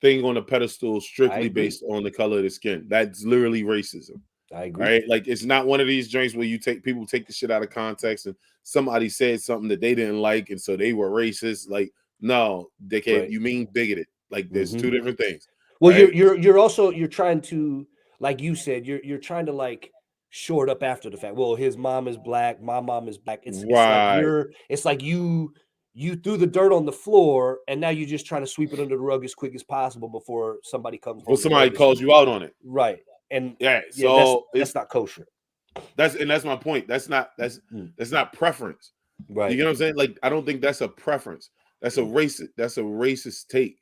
S2: thing on a pedestal
S1: I
S2: strictly
S1: agree.
S2: based on the color of the skin. That's literally racism.
S1: I agree.
S2: Right? Like it's not one of these joints where you take people take the shit out of context and somebody said something that they didn't like and so they were racist. Like, no, dickhead,
S1: Right.
S2: you mean bigoted. Like there's two
S1: Mhm.
S2: different things.
S1: Well,
S2: Right?
S1: you're also you're trying to, like you said, you're trying to like short up after the fact. Well, his mom is black, my mom is black.
S2: Right.
S1: It's like you threw the dirt on the floor and now you're just trying to sweep it under the rug as quick as possible before somebody comes
S2: Before
S1: home to tell
S2: somebody
S1: you
S2: calls
S1: something.
S2: you out on it.
S1: Right. And
S2: Yeah.
S1: yeah,
S2: So
S1: that's not kosher.
S2: that's my point. That's not preference. You
S1: Right.
S2: get what I'm saying? Like, I don't think that's a preference. That's a racist take.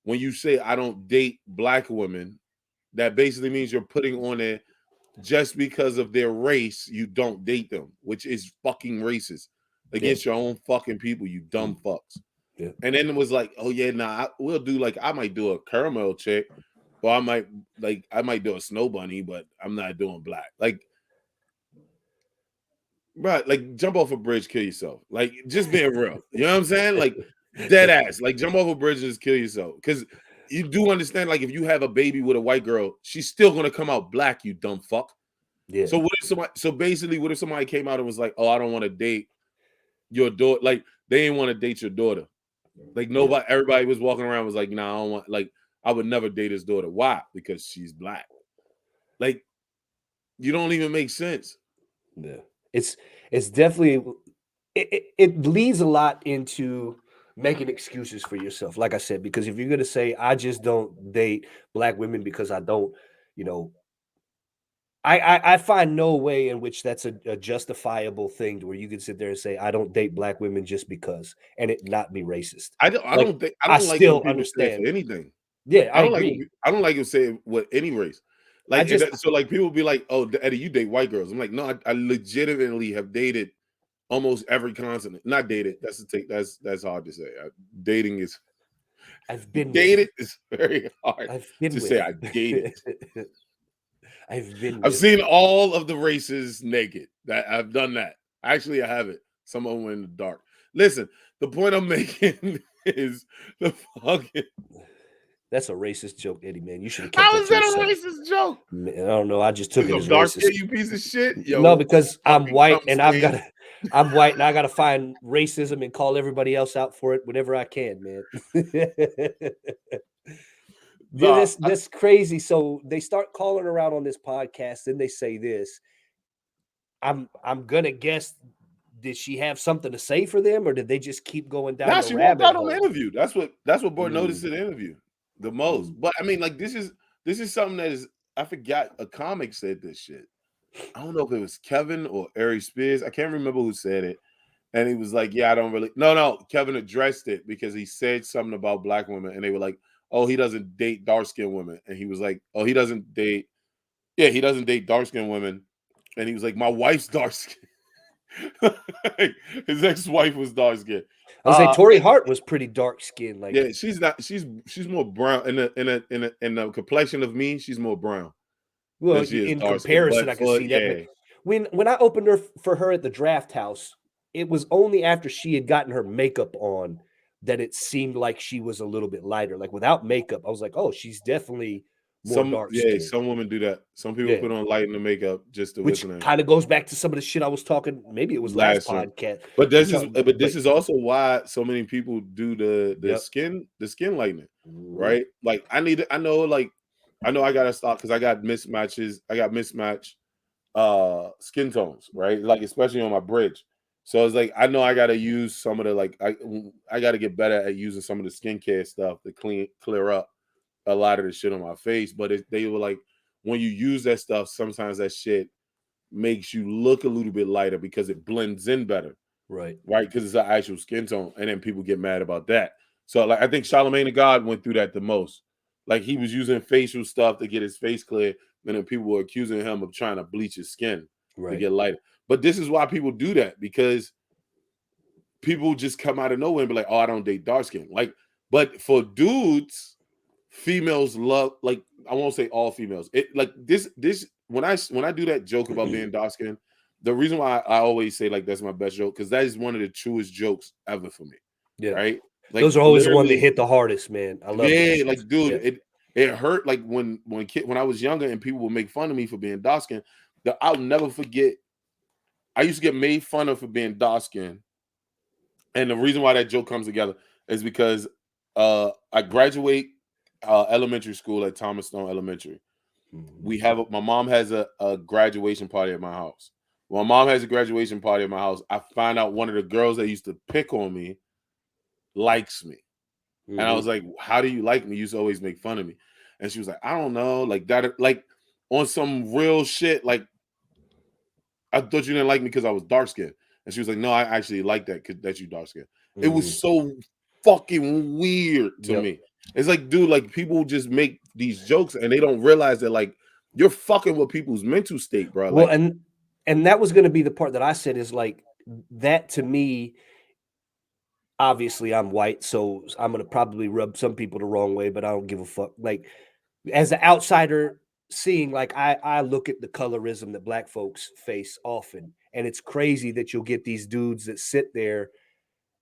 S2: when you say I don't date black women, that basically means you're putting on it just because of their race, you don't date them, which is fucking racist
S1: Yeah.
S2: against your own fucking people, you dumb fucks.
S1: Yeah.
S2: And then it was like, oh yeah, nah, we'll do like I might do a caramel chick, or I might do a snow bunny, but I'm not doing black. Like, right, like jump off a bridge, kill yourself. Like, just being real. You know what I'm saying? Like, dead ass. Like, jump off a bridge and just kill yourself. Because you do understand, like, if you have a baby with a white girl, she's still gonna come out black, you dumb fuck.
S1: Yeah.
S2: So what if somebody? So basically, what if somebody came out and was like, "Oh, I don't want to date your daughter." Like they didn't want to date your daughter. Like nobody, everybody was walking around was like, "Nah, I don't want." Like I would never date his daughter. Why? Because she's black. Like you don't even make sense.
S1: Yeah. It's definitely it leads a lot into making excuses for yourself. Like I said, because if you're gonna say I just don't date black women because I don't, you know, I find no way in which that's a justifiable thing to where you can sit there and say I don't date black women just because and it not be racist.
S2: I don't. I
S1: Like
S2: don't think. I
S1: I
S2: don't like when
S1: still
S2: people say it for
S1: understand.
S2: anything.
S1: Yeah,
S2: I
S1: I
S2: don't like.
S1: agree.
S2: I don't like to say it with any race.
S1: I
S2: Like
S1: just
S2: so, like people be like, "Oh, Eddie, you date white girls." I'm like, no, I legitimately have dated almost every continent. Not dated. That's the take. That's hard to say. Dating is
S1: I've been with.
S2: dated is very hard
S1: I've been
S2: to say.
S1: with.
S2: I dated.
S1: I've been
S2: I've
S1: with.
S2: seen all of the races naked. That I've done that. Actually, I have it. Some of them in the dark. Listen, the point I'm making is the fucking.
S1: That's a racist joke, Eddie, man. You should have kept
S2: How
S1: that
S2: is
S1: to
S2: that
S1: yourself.
S2: a racist joke?
S1: Man, I don't know. I just took
S2: Because
S1: it
S2: I'm
S1: as
S2: dark
S1: racist.
S2: skin, you piece of shit.
S1: No,
S2: Yo,
S1: because I'm
S2: fucking
S1: white
S2: cum
S1: and
S2: stain.
S1: I'm white and I gotta find racism and call everybody else out for it whenever I can, man. Yeah,
S2: Nah,
S1: this crazy. So they start calling around on this podcast, then they say this. I'm gonna guess, did she have something to say for them, or did they just keep going down
S2: now
S1: the
S2: she walked
S1: rabbit
S2: out on the
S1: hole?
S2: interview. That's what boy noticed
S1: Mm,
S2: in the interview the most.
S1: mm.
S2: But I mean, like this is something that is I forgot a comic said this shit. I don't know if it was Kevin or Ari Spears. I can't remember who said it. And he was like, "Yeah, I don't really." No. Kevin addressed it because he said something about black women, and they were like, "Oh, he doesn't date dark skinned women," and he was like, "Oh, he doesn't date. Yeah, he doesn't date dark skinned women," and he was like, "My wife's dark skinned." His ex wife was dark skinned.
S1: I was say Tori
S2: And
S1: Hart was pretty dark skinned, like
S2: yeah, she's not. She's more brown in the complexion of me. She's more brown
S1: well,
S2: than she is
S1: in
S2: dark skinned.
S1: comparison,
S2: But
S1: I can
S2: for
S1: see that. But
S2: yeah,
S1: when I opened her for her at the draft house, it was only after she had gotten her makeup on that it seemed like she was a little bit lighter. Like without makeup, I was like, oh, she's definitely more dark skinned.
S2: some women do that. Some people
S1: Yeah.
S2: put on light in the makeup just to what's
S1: Which
S2: the name
S1: kind of goes back to some of the shit I was talking. Maybe it was last
S2: last one.
S1: podcast.
S2: But
S1: We
S2: this is
S1: talked,
S2: but
S1: but
S2: this is also why so many people do the
S1: yep.
S2: skin lightening,
S1: Mhm.
S2: right? Like I know I gotta stop because I got mismatches. I got mismatched skin tones, right? Like especially on my bridge. So it's like I know I gotta use some of the I gotta get better at using some of the skincare stuff to clear up a lot of the shit on my face. But they were like, when you use that stuff, sometimes that shit makes you look a little bit lighter because it blends in better,
S1: Right.
S2: right? Because it's an actual skin tone, and then people get mad about that. So like I think Charlamagne the God went through that the most. Like he was using facial stuff to get his face clear, and then people were accusing him of trying to bleach his skin to
S1: Right.
S2: get lighter. But this is why people do that because people just come out of nowhere and be like, "Oh, I don't date dark skin." Like, but for dudes, females love like I won't say all females. It like this when I do that joke about being dark skin, the reason why I always say like that's my best joke because that is one of the truest jokes ever for me,
S1: Yeah.
S2: right? Like
S1: Those are always the one that
S2: literally,
S1: hit the hardest, man. I love them
S2: yeah,
S1: shits.
S2: like dude,
S1: Yeah.
S2: it hurt like when I was younger and people would make fun of me for being dark skin. That I'll never forget. I used to get made fun of for being dark skin, and the reason why that joke comes together is because I graduate elementary school at Thomas Stone Elementary.
S1: Mhm.
S2: My mom has a graduation party at my house. When my mom has a graduation party at my house, I find out one of the girls that used to pick on me likes me. And I was
S1: Mhm.
S2: like, "How do you like me? You used to always make fun of me." And she was like, "I don't know, like that, like on some real shit. Like I thought you didn't like me because I was dark skinned." And she was like, "No, I actually like that because that you dark skinned." It was
S1: Mhm.
S2: so fucking weird to
S1: Yep.
S2: me. It's like, dude, like people just make these jokes and they don't realize that like you're fucking with people's mental state, bro.
S1: Well,
S2: Like,
S1: and that was going to be the part that I said is like that to me. Obviously, I'm white, so I'm going to probably rub some people the wrong way, but I don't give a fuck. Like as an outsider seeing, like I look at the colorism that black folks face often, and it's crazy that you'll get these dudes that sit there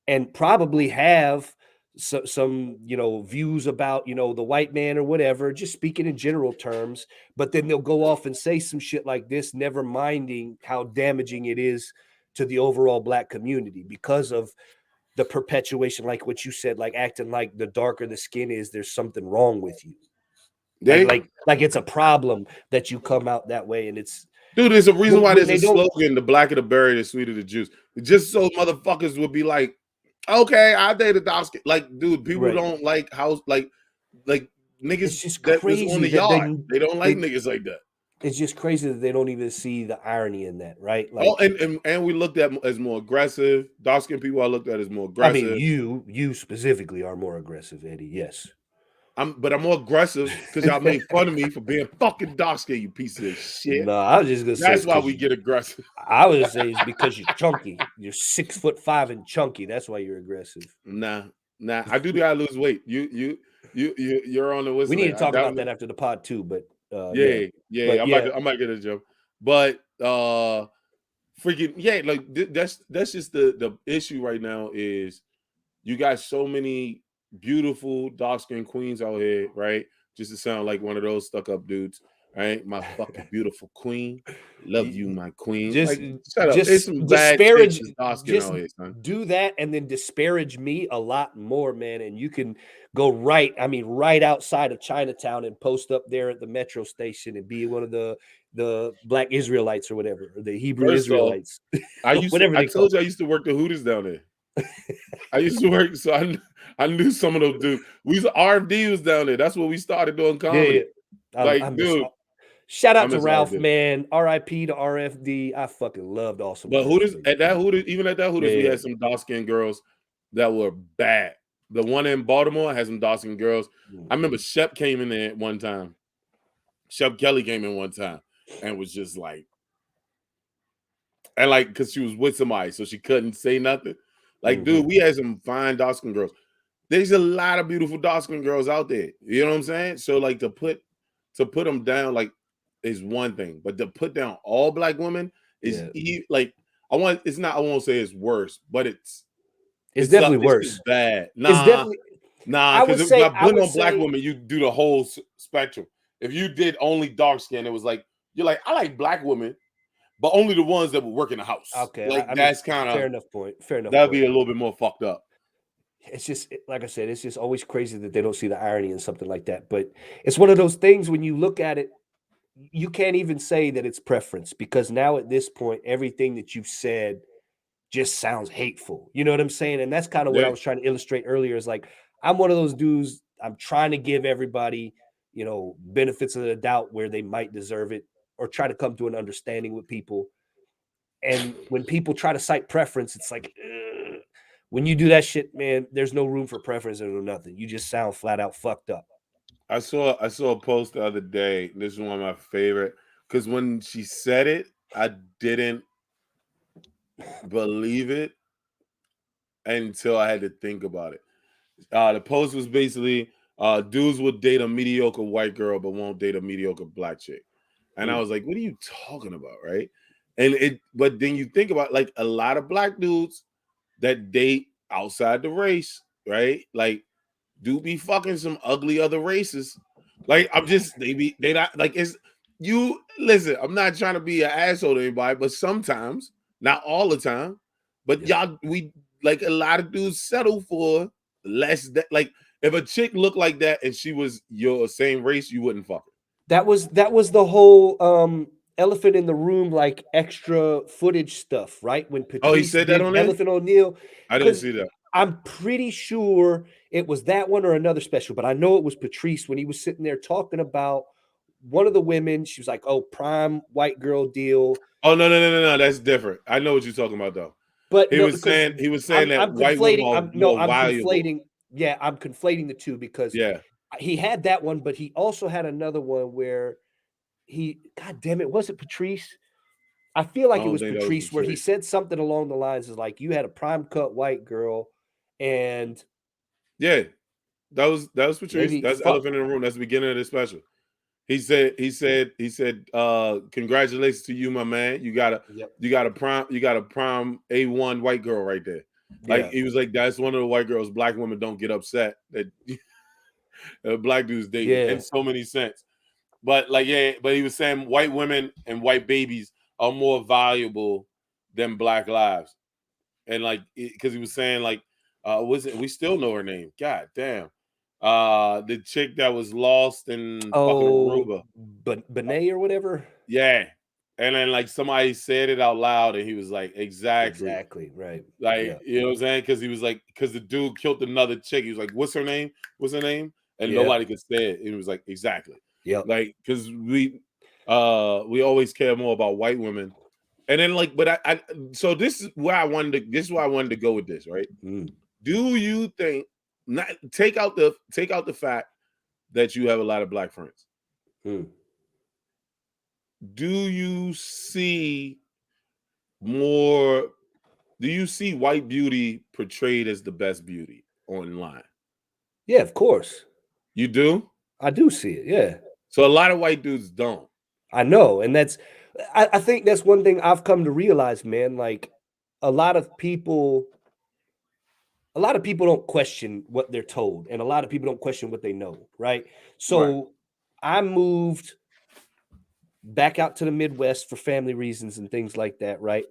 S1: and probably have some views about the white man or whatever, just speaking in general terms, but then they'll go off and say some shit like this, never minding how damaging it is to the overall black community because of the perpetuation, like what you said, like acting like the darker the skin is, there's something wrong with you. like
S2: they,
S1: like like it's a problem that you come out that way, and it's
S2: dude, there's a reason why
S1: when
S2: there's
S1: they
S2: a
S1: don't.
S2: slogan: "The blacker the berry, the sweeter the juice." Just so motherfuckers would be like, "Okay, I date a dark skin." Like, dude, people
S1: Right.
S2: don't like house like
S1: It's
S2: niggas
S1: just
S2: that was on
S1: crazy
S2: the
S1: that
S2: yard. They don't like
S1: they
S2: niggas like that.
S1: it's just crazy that they don't even see the irony in that, right?
S2: Oh,
S1: Like,
S2: and we looked at as more aggressive. Dark skinned people I looked at as more
S1: I mean,
S2: aggressive.
S1: you specifically are more aggressive, Eddie. Yes.
S2: But I'm more aggressive because y'all made fun of me for being fucking dark skinned, you piece of shit.
S1: No, I was just gonna say
S2: That's
S1: it's
S2: why
S1: because
S2: we get aggressive.
S1: I would say it's because you're chunky. You're 6'5" and chunky. That's why you're aggressive.
S2: Nah, I do gotta lose weight. You're on the
S1: We
S2: whistle.
S1: need to
S2: I
S1: talk about that
S2: definitely,
S1: after the pod too, but yeah.
S2: yeah.
S1: But yeah,
S2: I might get a jump, but freaking yeah. Like that's just the issue right now is you got so many beautiful dark skinned queens out here, right? Just to sound like one of those stuck up dudes, right? My fucking beautiful queen, love you,
S1: y-
S2: my queen.
S1: just
S2: Like, shut up. There's
S1: just
S2: some bad chicks
S1: disparage
S2: that's dark skin
S1: just
S2: out here, son.
S1: do that and then disparage me a lot more, man, and you can go right outside of Chinatown and post up there at the metro station and be one of the black Israelites or whatever, or the Hebrew
S2: First off,
S1: Israelites. Whatever
S2: I
S1: they call
S2: told you I used to work the Hooters down there. I used to work, so I knew some of those dudes. We used to, RFD was down there. That's where we started doing
S1: yeah, yeah.
S2: comedy.
S1: I
S2: Like,
S1: miss
S2: dude,
S1: shout
S2: I
S1: out to
S2: miss
S1: Ralph,
S2: RFD.
S1: man. RIP to RFD. I fucking loved Awesome
S2: But
S1: Thursday.
S2: Even at that
S1: Yeah,
S2: Hooters, we
S1: yeah.
S2: had some dark skinned girls that were bad. The one in Baltimore had some dark skinned girls. I remember Shep came in there one time. Shep Kelly came in one time and was just like, and like, because she was with somebody, so she couldn't say nothing. Like, dude,
S1: Mhm.
S2: we had some fine dark skinned girls. There's a lot of beautiful dark skinned girls out there. You know what I'm saying? So like to put them down like is one thing, but to put down all black women is
S1: Yeah.
S2: like it's not, I won't say it's worse, but
S1: It's definitely
S2: it's just
S1: worse.
S2: bad.
S1: It's definitely
S2: Nah,
S1: I would
S2: because if I
S1: say I
S2: put
S1: would
S2: on black
S1: say
S2: women, you do the whole spectrum. If you did only dark skin, it was like you're like, I like black women, but only the ones that would work in the house.
S1: okay.
S2: Like
S1: I mean,
S2: that's kind
S1: fair
S2: of
S1: enough point. Fair enough
S2: that'd
S1: point.
S2: be a little bit more fucked up.
S1: It's just like I said, it's just always crazy that they don't see the irony in something like that. But it's one of those things when you look at it, you can't even say that it's preference because now at this point, everything that you've said just sounds hateful. You know what I'm saying? And that's kind of what I
S2: Yeah,
S1: was trying to illustrate earlier. Is like I'm one of those dudes. I'm trying to give everybody, benefits of the doubt where they might deserve it, or try to come to an understanding with people. And when people try to cite preference, it's like ugh. When you do that shit, man, there's no room for preference or nothing. You just sound flat out fucked up.
S2: I saw a post the other day. This is one of my favorite because when she said it, I didn't believe it until I had to think about it. The post was basically dudes would date a mediocre white girl but won't date a mediocre black chick. And I
S1: Mm,
S2: was like, what are you talking about? Right. But then you think about like a lot of black dudes that date outside the race, right? Like, do be fucking some ugly other races. Like, they not like it's you listen, I'm not trying to be an asshole to anybody, but sometimes, not all the time, but
S1: yeah.
S2: y'all we like a lot of dudes settle for less that like if a chick looked like that and she was your same race, you wouldn't fuck her.
S1: That was the whole elephant in the room, like extra footage stuff, right? When
S2: Oh, he
S1: Patrice
S2: said that
S1: did
S2: on there?
S1: Elephant O'Neill,
S2: I didn't
S1: because
S2: see that.
S1: I'm pretty sure it was that one or another special, but I know it was Patrice when he was sitting there talking about one of the women. She was like, "Oh, prime white girl deal,"
S2: Oh, no, that's different. I know what you're talking about though.
S1: but no, because
S2: He was saying
S1: I'm
S2: that
S1: I'm
S2: white women
S1: conflating.
S2: are
S1: I'm no,
S2: more
S1: I'm
S2: valuable.
S1: conflating. Yeah, I'm conflating the two because
S2: Yeah,
S1: he had that one, but he also had another one where God damn it, was it Patrice? I feel
S2: I
S1: like it
S2: don't
S1: was
S2: think that was
S1: Patrice where he
S2: Patrice.
S1: said something along the lines of like, you had a prime cut white girl, and
S2: Yeah, that was Patrice.
S1: maybe
S2: That's
S1: fuck.
S2: Elephant in the Room. That's the beginning of the special. He said, congratulations to you, my man. You got a
S1: Yep.
S2: prime A1 white girl right there. Like
S1: Yeah.
S2: he was like, that's one of the white girls. Black women don't get upset that black dudes dating in
S1: Yeah.
S2: so many sense. But like, yeah, but he was saying white women and white babies are more valuable than black lives. And like, because he was saying like, was it? We still know her name. God damn, the chick that was lost in fucking
S1: Oh,
S2: Aruba.
S1: but Benet or whatever.
S2: Yeah, and then like somebody said it out loud, and he was like, exactly.
S1: Exactly. Right.
S2: Like,
S1: Yeah.
S2: you know what I'm saying? Because he was like, because the dude killed another chick. He was like, what's her name? What's her name? And
S1: Yeah.
S2: nobody could say it. And he was like, exactly.
S1: Yep.
S2: Like, because we always care more about white women. And then like, but I so this is where I wanted to this is where I wanted to go with this, right?
S1: Mm.
S2: Do you think not take out the fact that you have a lot of black friends?
S1: Mm.
S2: Do you see more do you see white beauty portrayed as the best beauty online?
S1: Yeah, of course.
S2: You do?
S1: I do see it. Yeah.
S2: So a lot of white dudes don't.
S1: I know. And I think that's one thing I've come to realize, man. Like a lot of people, a lot of people don't question what they're told, and a lot of people don't question what they know, right?
S2: Right.
S1: So I moved back out to the Midwest for family reasons and things like that, right?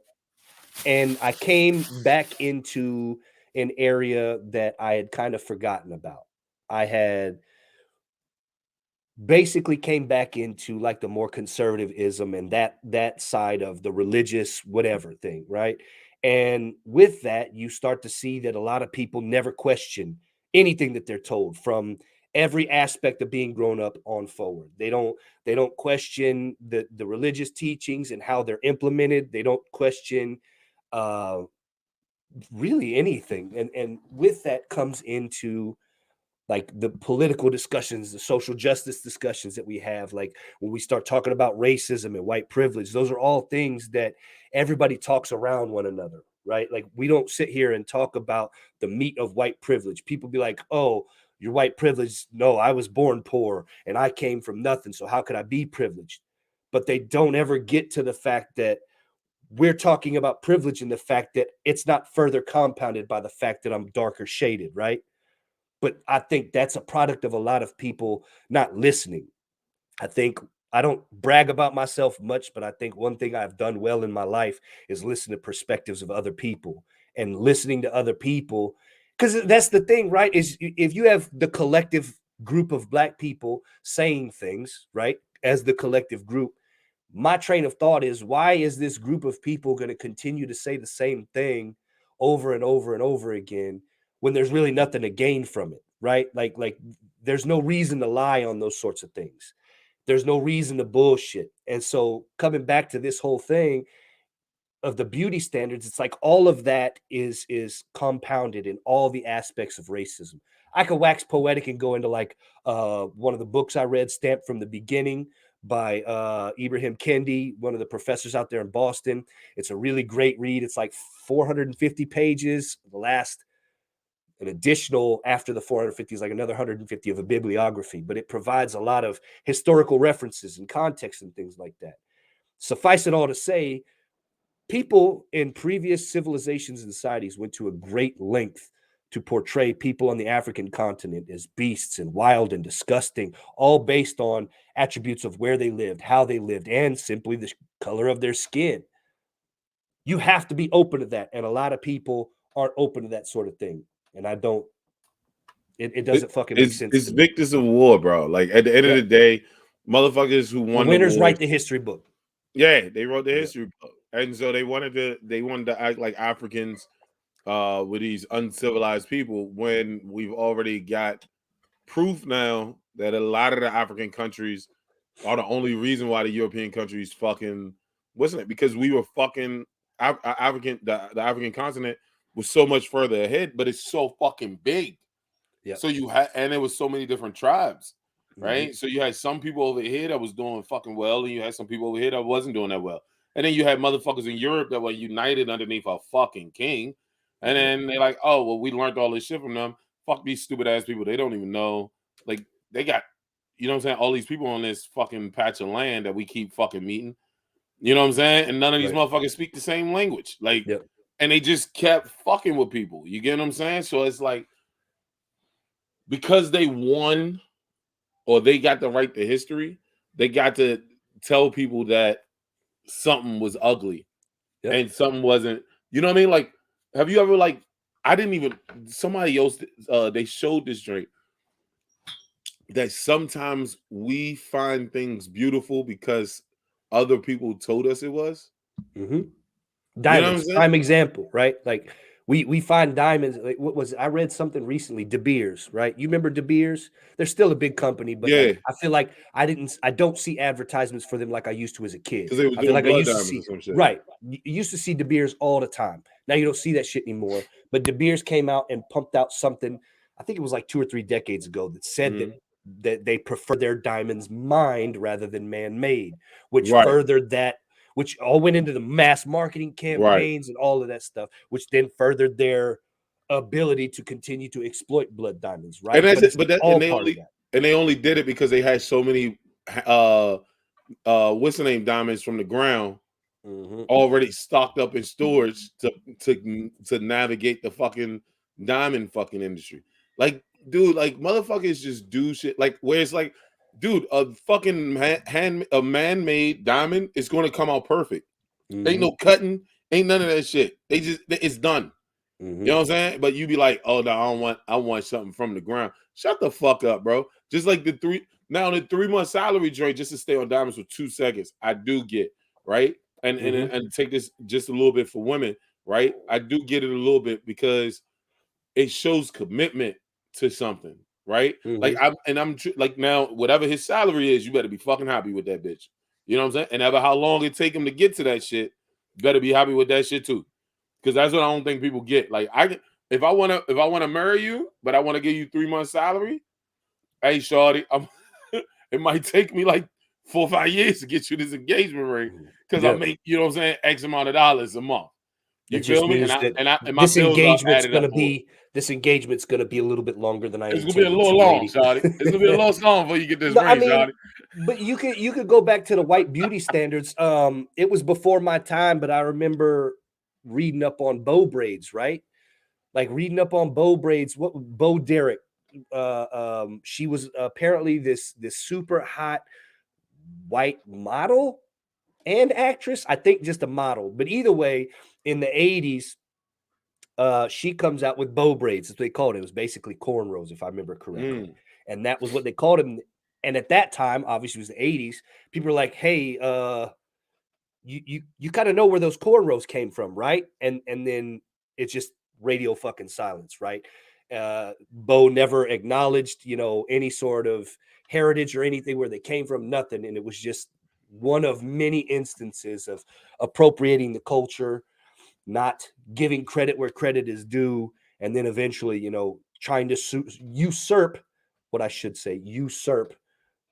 S1: And I came back into an area that I had kind of forgotten about. I had basically came back into like the more conservatism and that side of the religious whatever thing, right? And with that you start to see that a lot of people never question anything that they're told from every aspect of being grown up on forward. They don't question the religious teachings and how they're implemented. They don't question uh really anything. And with that comes into like the political discussions, the social justice discussions that we have, like when we start talking about racism and white privilege, those are all things that everybody talks around one another, right? Like we don't sit here and talk about the meat of white privilege. People be like, oh, you're white privilege. No, I was born poor and I came from nothing. So how could I be privileged? But they don't ever get to the fact that we're talking about privilege and the fact that it's not further compounded by the fact that I'm darker shaded, right? But I think that's a product of a lot of people not listening. I think I don't brag about myself much, but I think one thing I've done well in my life is listen to perspectives of other people and listening to other people. Because that's the thing, right? Is if you have the collective group of black people saying things, right, as the collective group, my train of thought is why is this group of people going to continue to say the same thing over and over and over again when there's really nothing to gain from it, right? Like there's no reason to lie on those sorts of things. There's no reason to bullshit. And so coming back to this whole thing of the beauty standards, it's like all of that is compounded in all the aspects of racism. I could wax poetic and go into like one of the books I read, Stamped from the Beginning, by Ibrahim Kendi, one of the professors out there in Boston. It's a really great read. It's like 450 pages. The last an additional after the 450 is like another 150 of a bibliography, but it provides a lot of historical references and context and things like that. Suffice it all to say, people in previous civilizations and societies went to a great length to portray people on the African continent as beasts and wild and disgusting, all based on attributes of where they lived, how they lived, and simply the color of their skin. You have to be open to that. And a lot of people aren't open to that sort of thing. And I don't, it
S2: It,
S1: doesn't fucking make
S2: it's
S1: sense
S2: it's
S1: to me.
S2: victors of war, bro. Like at the end of
S1: Yep.
S2: the day, motherfuckers who
S1: The
S2: won the
S1: winners
S2: wars,
S1: write the history book.
S2: yeah, they wrote the
S1: Yep.
S2: history book. And so they wanted to act like Africans with these uncivilized people when we've already got proof now that a lot of the African countries are the only reason why the European countries fucking wasn't it because we were fucking African the African continent was so much further ahead, but it's so fucking big.
S1: Yeah.
S2: So you had, and there was so many different tribes,
S1: Mhm.
S2: right? So you had some people over here that was doing fucking well, and you had some people over here that wasn't doing that well. And then you had motherfuckers in Europe that were united underneath a fucking king. And
S1: Yep.
S2: then they're like, oh, well, we learned all this shit from them. Fuck these stupid ass people. They don't even know. Like, they got, you know what I'm saying? All these people on this fucking patch of land that we keep fucking meeting. You know what I'm saying? And none of these
S1: Right.
S2: motherfuckers speak the same language. Like,
S1: Yep.
S2: and they just kept fucking with people. You get what I'm saying? So it's like, because they won or they got the right to history, they got to tell people that something was ugly
S1: Yep.
S2: and something wasn't. You know what I mean? Like, have you ever like? I didn't even. Somebody else. They showed this drink that sometimes we find things beautiful because other people told us it was.
S1: Mm-hmm.
S2: You know what I'm
S1: Diamonds,
S2: saying?
S1: prime example, right? Like we find diamonds. Like what was it? I read something recently? De Beers, right? You remember De Beers? They're still a big company, but
S2: Yeah,
S1: like I feel like I don't see advertisements for them like I used to as a kid.
S2: because they was
S1: I feel
S2: doing
S1: like I
S2: blood
S1: used to
S2: diamonds or
S1: see
S2: some shit.
S1: right. You used to see De Beers all the time. Now you don't see that shit anymore. But De Beers came out and pumped out something. I think it was like 2 or 3 decades ago that said
S2: Mhm.
S1: that they prefer their diamonds mined rather than man-made, which
S2: Right,
S1: furthered that, which all went into the mass marketing
S2: right.
S1: campaigns and all of that stuff, which then furthered their ability to continue to exploit blood diamonds,
S2: And
S1: right?
S2: that's
S1: But
S2: it.
S1: it's
S2: But that,
S1: all part of that.
S2: and they only did it because they had so many what's the name diamonds from the ground
S1: Mhm.
S2: already stocked up in storage to navigate the fucking diamond fucking industry. Like, dude, like motherfuckers just do shit like where it's like, dude, a fucking a man-made diamond is going to come out perfect. Ain't
S1: Mhm.
S2: no cutting, ain't none of that shit. It's done. You know
S1: Mhm.
S2: what I'm saying? But you be like, oh no, I want something from the ground. Shut the fuck up, bro. Just like the 3 month salary joint just to stay on diamonds for 2 seconds. I do get right,
S1: Mhm.
S2: and take this just a little bit for women, right? I do get it a little bit because it shows commitment to something, right? Like
S1: Mhm.
S2: like now, whatever his salary is, you better be fucking happy with that bitch. You know what I'm saying? And ever how long it take him to get to that shit, you better be happy with that shit too. Because that's what I don't think people get. Like if I wanna marry you, but I want to give you 3 months salary, hey shorty, it might take me like 4 or 5 years to get you this engagement ring
S1: Mhm.
S2: because I
S1: Yeah.
S2: make, you know what I'm saying, X amount of dollars a month.
S1: That
S2: You
S1: just
S2: feel me? And
S1: means
S2: I
S1: that
S2: and I and my bills are added up for it.
S1: this engagement's gonna be a little bit longer than I
S2: It's gonna be a
S1: intended
S2: little
S1: to,
S2: long,
S1: lady.
S2: shawty. It's gonna be a little long before you get this
S1: No, I
S2: ring,
S1: mean,
S2: shawty.
S1: but you could go back to the white beauty standards. It was before my time, but I remember reading up on bow braids, right? Like reading up on bow braids. What Bo Derek? She was apparently this super hot white model and actress. I think just a model, but either way, in the 80s, she comes out with bow braids. That's what they called it. It was basically cornrows, if I remember correctly,
S2: Mm,
S1: and that was what they called him. And at that time, obviously, it was the 80s. People were like, "Hey, you kind of know where those cornrows came from, right?" And then it's just radio fucking silence, right? Bo never acknowledged, any sort of heritage or anything where they came from, nothing, and it was just one of many instances of appropriating the culture, not giving credit where credit is due, and then eventually, trying to usurp what I should say, usurp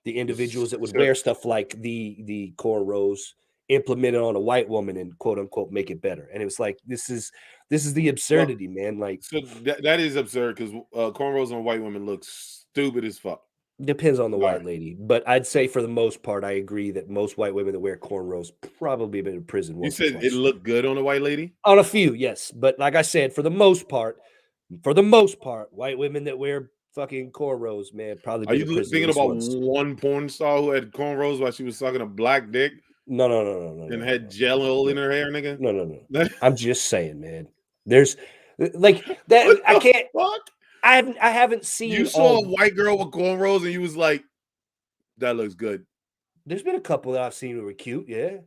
S1: the individuals that would
S2: so,
S1: wear stuff like the cornrows, implement it on a white woman and quote unquote make it better. And it was like this is the
S2: well,
S1: absurdity, man. Like
S2: so that is absurd because cornrows on white women look stupid as fuck.
S1: depends on the
S2: Sorry.
S1: white lady, but I'd say for the most part, I agree that most white women that wear cornrows probably been in prison
S2: You
S1: once or
S2: said it
S1: twice.
S2: looked good on a white lady?
S1: On a few, yes, but like I said, for the most part, white women that wear fucking cornrows, man, probably
S2: Are
S1: been
S2: you
S1: to prison at
S2: thinking
S1: least
S2: about
S1: once.
S2: one porn star who had cornrows while she was sucking a black dick
S1: No, no, no, no, no,
S2: and
S1: no,
S2: had
S1: no,
S2: jello
S1: no,
S2: in her hair, nigga?
S1: no, no, no.
S2: What
S1: I'm just saying, man. There's like that. I
S2: the
S1: can't.
S2: fuck?
S1: I haven't
S2: You
S1: seen
S2: saw
S1: all.
S2: a white girl with cornrows and you was like, that looks good.
S1: There's been a couple that I've seen who were cute. Yeah,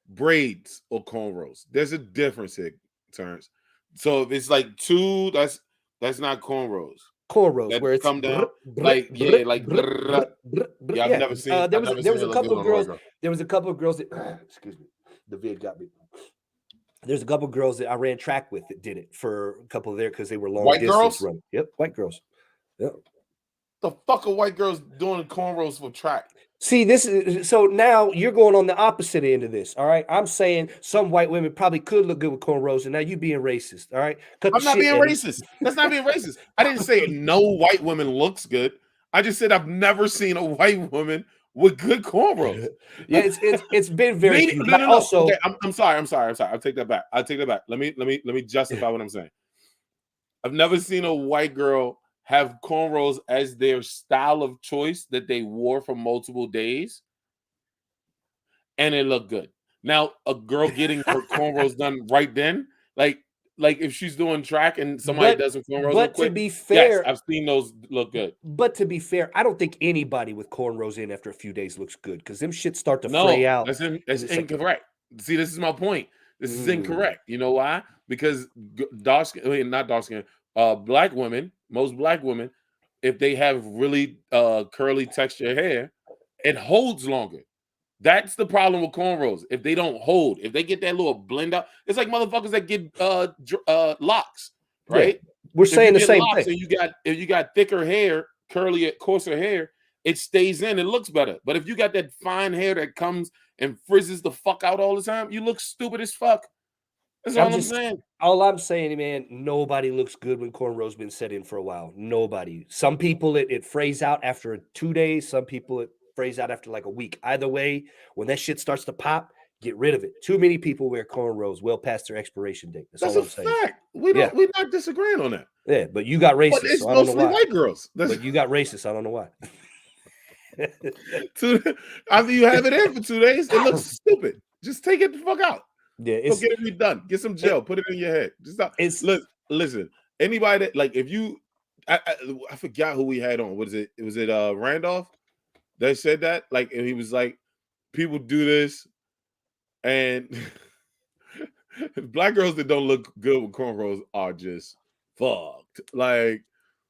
S2: Braids or cornrows. There's a difference here, Terrence. So if it's like two, that's not cornrows.
S1: cornrows
S2: That
S1: where it's
S2: come down
S1: brr,
S2: like,
S1: brr,
S2: yeah, like
S1: brr, brr, brr, brr.
S2: yeah,
S1: Yeah. There
S2: I've
S1: was
S2: never
S1: there
S2: seen
S1: was
S2: it
S1: a
S2: look
S1: couple
S2: good
S1: of
S2: on a white
S1: girls.
S2: girl.
S1: There was a couple of girls that excuse me. The vid got me. There's a couple of girls that I ran track with that did it for a couple of there because they were long
S2: White
S1: distance
S2: girls?
S1: running. Yep, white girls. Yeah.
S2: The fuck are white girls doing cornrows for track?
S1: See, this is so now you're going on the opposite end of this. All right. I'm saying some white women probably could look good with cornrows, and now you being racist. All right. Cut the
S2: I'm not
S1: shit,
S2: being
S1: Eddie.
S2: racist. That's not being racist. I didn't say no white woman looks good. I just said I've never seen a white woman with good cornrows.
S1: Yeah, it's been very
S2: Maybe
S1: few.
S2: no,
S1: But
S2: no, no.
S1: also,
S2: Okay, I'm sorry. I'm sorry. I'm sorry. I'll take that back. I'll take that back. Let me justify what I'm saying. I've never seen a white girl have cornrows as their style of choice that they wore for multiple days, and it looked good. Now, a girl getting her cornrows done right then, like if she's doing track and somebody
S1: but
S2: does some cornrows real
S1: but to
S2: quick,
S1: be
S2: yes,
S1: fair,
S2: I've seen those look good.
S1: I don't think anybody with cornrows in after a few days looks good because them shit start to fray
S2: No,
S1: out,
S2: that's
S1: and it's like,
S2: incorrect. See, this is my point. This is
S1: mm,
S2: incorrect. You know why? Because dark skin, I mean, not dark skin, black women, most black women, if they have really curly texture hair, it holds longer. That's the problem with cornrows. If they don't hold, if they get that little blend out, it's like motherfuckers that get locks,
S1: yeah,
S2: right?
S1: we're
S2: If you
S1: saying the
S2: get
S1: same
S2: locks
S1: thing.
S2: and you got thicker hair, curly, coarser hair, it stays in. It looks better. But if you got that fine hair that comes and frizzes the fuck out all the time, you look stupid as fuck. That's
S1: I'm
S2: all I'm
S1: just
S2: saying.
S1: all I'm saying, man, nobody looks good when cornrows been set in for a while. Nobody. Some people it frays out after 2 days. Some people it frays out after like a week. Either way, when that shit starts to pop, get rid of it. Too many people wear cornrows well past their expiration date. That's
S2: That's
S1: all
S2: a
S1: I'm saying.
S2: fact.
S1: Yeah,
S2: We're not disagreeing on that.
S1: yeah. But you got
S2: But
S1: racist,
S2: it's
S1: so I don't know
S2: mostly
S1: why.
S2: white girls. That's
S1: But you got racist. I don't know why.
S2: after you have it in for 2 days, it looks stupid. Just take it the fuck out.
S1: Yeah,
S2: Go get it redone. Get some
S1: it,
S2: gel. Put it in your head. Just stop.
S1: it's
S2: Listen. Anybody that like if you, I forgot who we had on. What is it? Was it Randolph that said that? Like, and he was like, people do this, and black girls that don't look good with cornrows are just fucked. Like,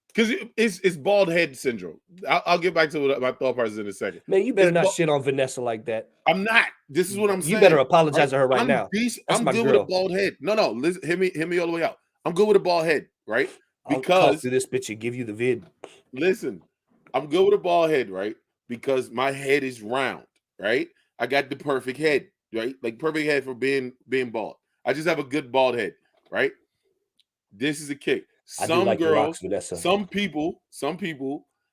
S2: because it's bald head syndrome. I'll get back to my thought process in a second.
S1: man. You better
S2: It's
S1: not shit on Vanessa like that.
S2: I'm not. This is what I'm
S1: You better
S2: saying. Right?
S1: apologize to her right now. That's
S2: I'm
S1: my
S2: good with a
S1: girl.
S2: bald head. No. Listen, hit me all the way out. I'm good with a bald head, right?
S1: I'll talk
S2: Because
S1: through this bitch and give you the vid.
S2: listen, I'm good with a bald head, right? Because my head is round, right? I got the perfect head, right? Like perfect head for being bald. I just have a good bald head, right? This is a kick.
S1: I do
S2: Some
S1: like your locks,
S2: girls,
S1: Vanessa.
S2: some people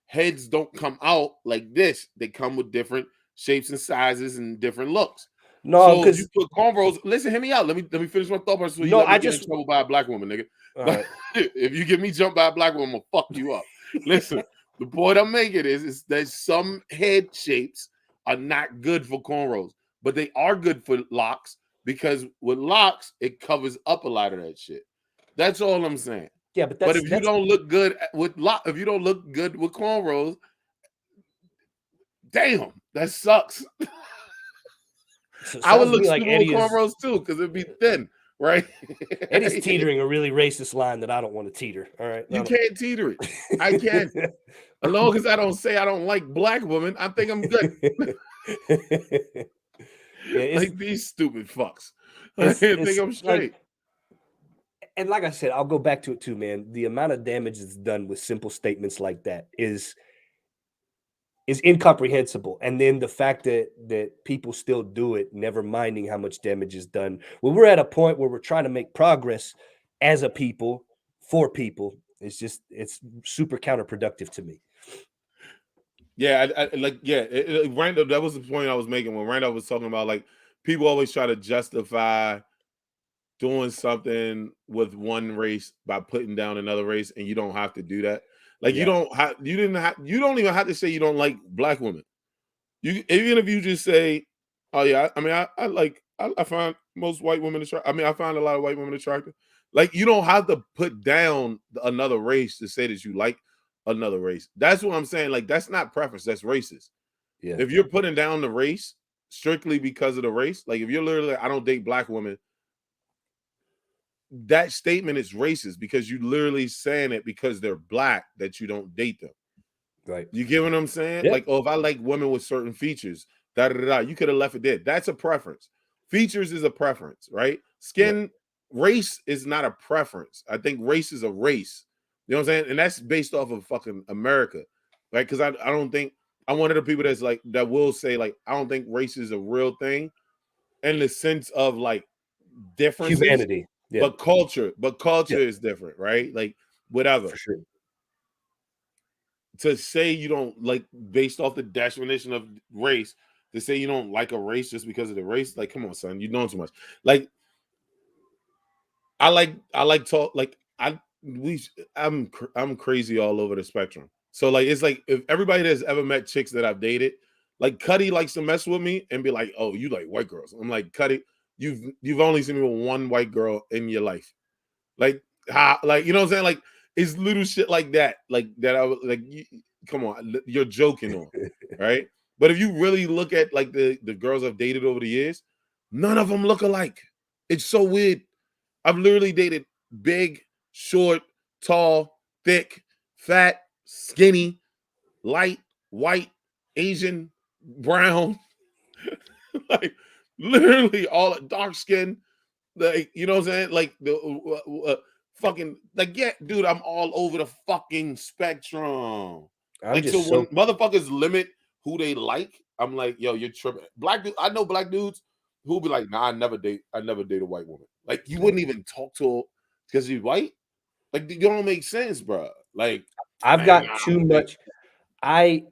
S2: heads don't come out like this. They come with different shapes and sizes and different looks.
S1: No,
S2: So you
S1: because
S2: put cornrows. Listen, hear me out. Let me finish my thought process so you
S1: no,
S2: let me
S1: I
S2: get in
S1: just
S2: trouble by a black woman, nigga.
S1: all right.
S2: If you get me jumped by a black woman, I'm gonna fuck you up. Listen, the point I'm making is that some head shapes are not good for cornrows, but they are good for locks because with locks it covers up a lot of that shit. That's all I'm saying.
S1: Yeah, but
S2: But
S1: that's
S2: if you
S1: that's
S2: don't look good with if you don't look good with cornrows, damn, that sucks.
S1: so
S2: I would
S1: sounds to
S2: look
S1: me like
S2: stupid with
S1: Eddie is
S2: cornrows too because it'd be thin, right?
S1: Eddie's teetering a really racist line that I don't want to teeter. All right.
S2: You can't teeter it. I can. As long as I don't say I don't like black women, I think I'm good.
S1: Yeah,
S2: Like these stupid fucks. I think
S1: it's
S2: I'm
S1: like,
S2: straight.
S1: and like I said, I'll go back to it too, man. The amount of damage that's done with simple statements like that is incomprehensible. And then the fact that people still do it, never minding how much damage is done. When we're at a point where we're trying to make progress as a people for people, it's super counterproductive to me.
S2: Yeah, Randall. That was the point I was making when Randall was talking about like people always try to justify doing something with one race by putting down another race, and you don't have to do that. Like
S1: Yeah.
S2: you don't even have to say you don't like black women. You even if you just say, "Oh yeah, I mean, I find most white women attractive. I mean, I find a lot of white women attractive." Like you don't have to put down another race to say that you like another race. That's what I'm saying. Like that's not preference. That's racist.
S1: Yeah.
S2: If you're putting down the race strictly because of the race, like if you're literally, I don't date black women, that statement is racist because you literally saying it because they're black that you don't date them.
S1: Right.
S2: You get what I'm saying?
S1: Yeah.
S2: Like, oh, if I like women with certain features, you could have left it there. That's a preference. Features is a preference, right?
S1: Yeah.
S2: Race is not a preference. I think race is a race. You know what I'm saying? And that's based off of fucking America, right? Because I don't think I'm one of the people that's like that will say like I don't think race is a real thing in the sense of like differences,
S1: Humanity. Yeah,
S2: but culture
S1: yeah,
S2: is different, right? Like whatever.
S1: for sure.
S2: To say you don't like based off the definition of race, to say you don't like a race just because of the race, like come on, son, you're doing too much. Like I like talk like I'm crazy all over the spectrum. So like it's like if everybody that's ever met chicks that I've dated, like Cuddy likes to mess with me and be like, "Oh, you like white girls?" I'm like, "Cuddy, you've only seen me with one white girl in your life." Like how like you know what I'm saying? Like it's little shit like that. Like that I was like come on, you're joking on, right? But if you really look at like the girls I've dated over the years, none of them look alike. It's so weird. I've literally dated big, short, tall, thick, fat, skinny, light, white, Asian, brown, like literally all dark skin. Like, you know what I'm saying? Like the fucking like yeah, dude, I'm all over the fucking spectrum.
S1: I'm
S2: Like so
S1: just
S2: when
S1: so
S2: motherfuckers limit who they like, I'm like, yo, you're tripping. Black dude, I know black dudes who'll be like, nah, I never date a white woman. Like you wouldn't even talk to her because she's white. Like you don't make sense, bro. Like,
S1: I've
S2: man,
S1: got
S2: I
S1: too
S2: don't think
S1: much. I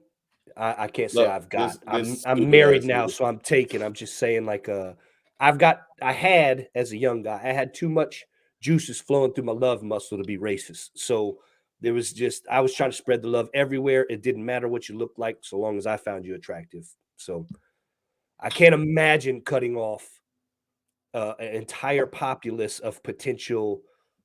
S1: I can't say
S2: look,
S1: I've got.
S2: this
S1: I'm
S2: stupid
S1: married
S2: ass
S1: now,
S2: nigga.
S1: so I'm taken. I'm just saying like I had as a young guy, I had too much juices flowing through my love muscle to be racist. So there was just I was trying to spread the love everywhere. It didn't matter what you looked like so long as I found you attractive. So I can't imagine cutting off an entire populace of potential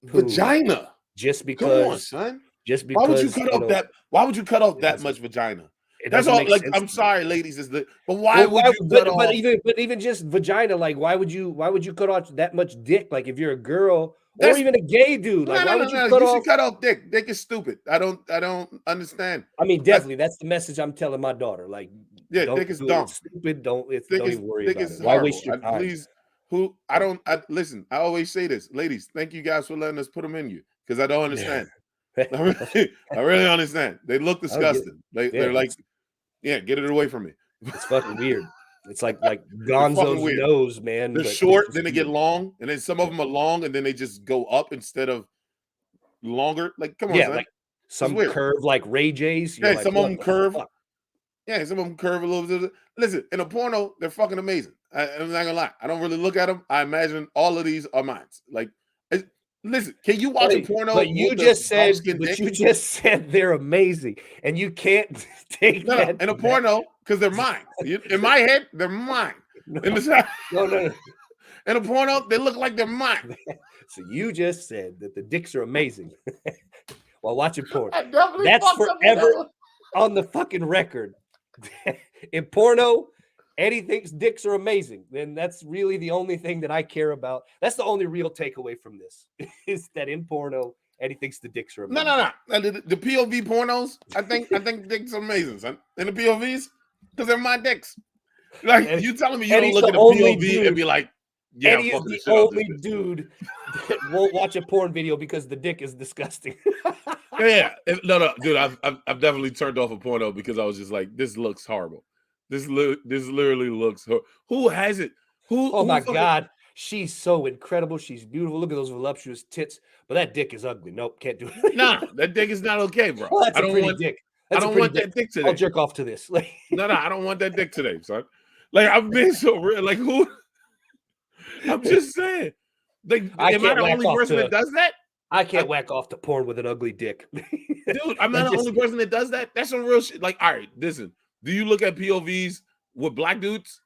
S1: poon
S2: Vagina.
S1: just
S2: Come on,
S1: because
S2: son.
S1: just
S2: Why would you
S1: because,
S2: cut off that? Why would you cut off
S1: it
S2: that
S1: doesn't
S2: much vagina?
S1: it
S2: That's
S1: doesn't
S2: all.
S1: make
S2: Like,
S1: sense
S2: I'm
S1: to me.
S2: sorry, ladies, is the but why
S1: Well,
S2: would
S1: why?
S2: you cut
S1: But
S2: off?
S1: even just vagina, like why would you cut off that much dick? Like if you're a girl or
S2: That's
S1: even a gay dude, like
S2: no,
S1: why
S2: no, no,
S1: would you
S2: no.
S1: cut
S2: You should
S1: off?
S2: cut off dick. Dick is stupid. I don't understand.
S1: I mean,
S2: That's
S1: definitely that's the message I'm telling my daughter. Like,
S2: yeah.
S1: don't
S2: Dick is
S1: do it.
S2: dumb.
S1: It's stupid. Don't even worry
S2: Dick
S1: about
S2: is
S1: it. Why waste
S2: horrible.
S1: your
S2: I
S1: time?
S2: please. Who I
S1: So
S2: don't. I listen. I always say this, ladies. Thank you guys for letting us put them in you because I don't understand. I really understand. They look
S1: I don't get it.
S2: disgusting. They're
S1: Yeah,
S2: like yeah. Get it away from me.
S1: it's fucking weird. It's like
S2: They're fucking
S1: Gonzo's
S2: weird.
S1: nose, man,
S2: They're
S1: but it's
S2: short,
S1: just
S2: then they get
S1: weird.
S2: long, and then some of
S1: Yeah,
S2: them are long, and then they just go up instead of longer. Like, come on,
S1: yeah,
S2: son.
S1: like
S2: It's
S1: some
S2: weird.
S1: curve like Ray J's. You're
S2: Yeah,
S1: like,
S2: some of
S1: what
S2: them
S1: the
S2: curve.
S1: fuck?
S2: Yeah, some of them curve a little bit. Listen, in a porno, they're fucking amazing. I'm not gonna lie. I don't really look at them. I imagine all of these are mine. Like, listen, can you watch a porno with a dark skin
S1: But
S2: dick?
S1: you just said they're amazing, and you can't take
S2: No,
S1: that
S2: in a
S1: back.
S2: porno because they're mine. In my head, they're mine.
S1: No,
S2: In the
S1: no.
S2: in a porno, they look like they're mine.
S1: So you just said that the dicks are amazing while watching porn.
S2: I definitely
S1: That's
S2: fucked up on
S1: forever
S2: that one.
S1: on the fucking record. In porno, Eddie thinks dicks are amazing. Then that's really the only thing that I care about. That's the only real takeaway from this is that in porno, Eddie thinks the dicks are
S2: No,
S1: amazing.
S2: no, no. The POV pornos, I think dicks are amazing, son. And the POVs, because they're my dicks. Like
S1: Eddie,
S2: you telling me you don't
S1: Eddie's
S2: look
S1: the
S2: at a
S1: only
S2: POV and
S1: dude.
S2: be like, yeah, I'm
S1: Eddie is
S2: fucking the
S1: the
S2: shit out this
S1: only
S2: bitch.
S1: dude that won't watch a porn video because the dick is disgusting.
S2: Yeah, no, dude, I've definitely turned off a porno because I was just like, this looks horrible. This literally looks who has it?
S1: Oh
S2: Who
S1: my
S2: fucking
S1: god, she's so incredible. She's beautiful. Look at those voluptuous tits. But that dick is ugly. Nope, can't do it.
S2: nah, that dick is not okay, bro.
S1: Oh, that's a pretty dick.
S2: I
S1: That's a
S2: don't
S1: pretty
S2: want
S1: dick.
S2: that dick
S1: I'll
S2: today.
S1: jerk off to this.
S2: No, I don't want that dick today, son. Like I'm being so real. Like who? I'm just saying. Like,
S1: I
S2: am I
S1: can't
S2: the
S1: whack
S2: only
S1: off
S2: person that
S1: to
S2: does that?
S1: I
S2: I,
S1: can't whack off to porn with an ugly dick.
S2: dude, I'm
S1: That
S2: not the
S1: just
S2: only person that does that. That's some real shit. Like, all right, listen. Do you look at POVs with black dudes?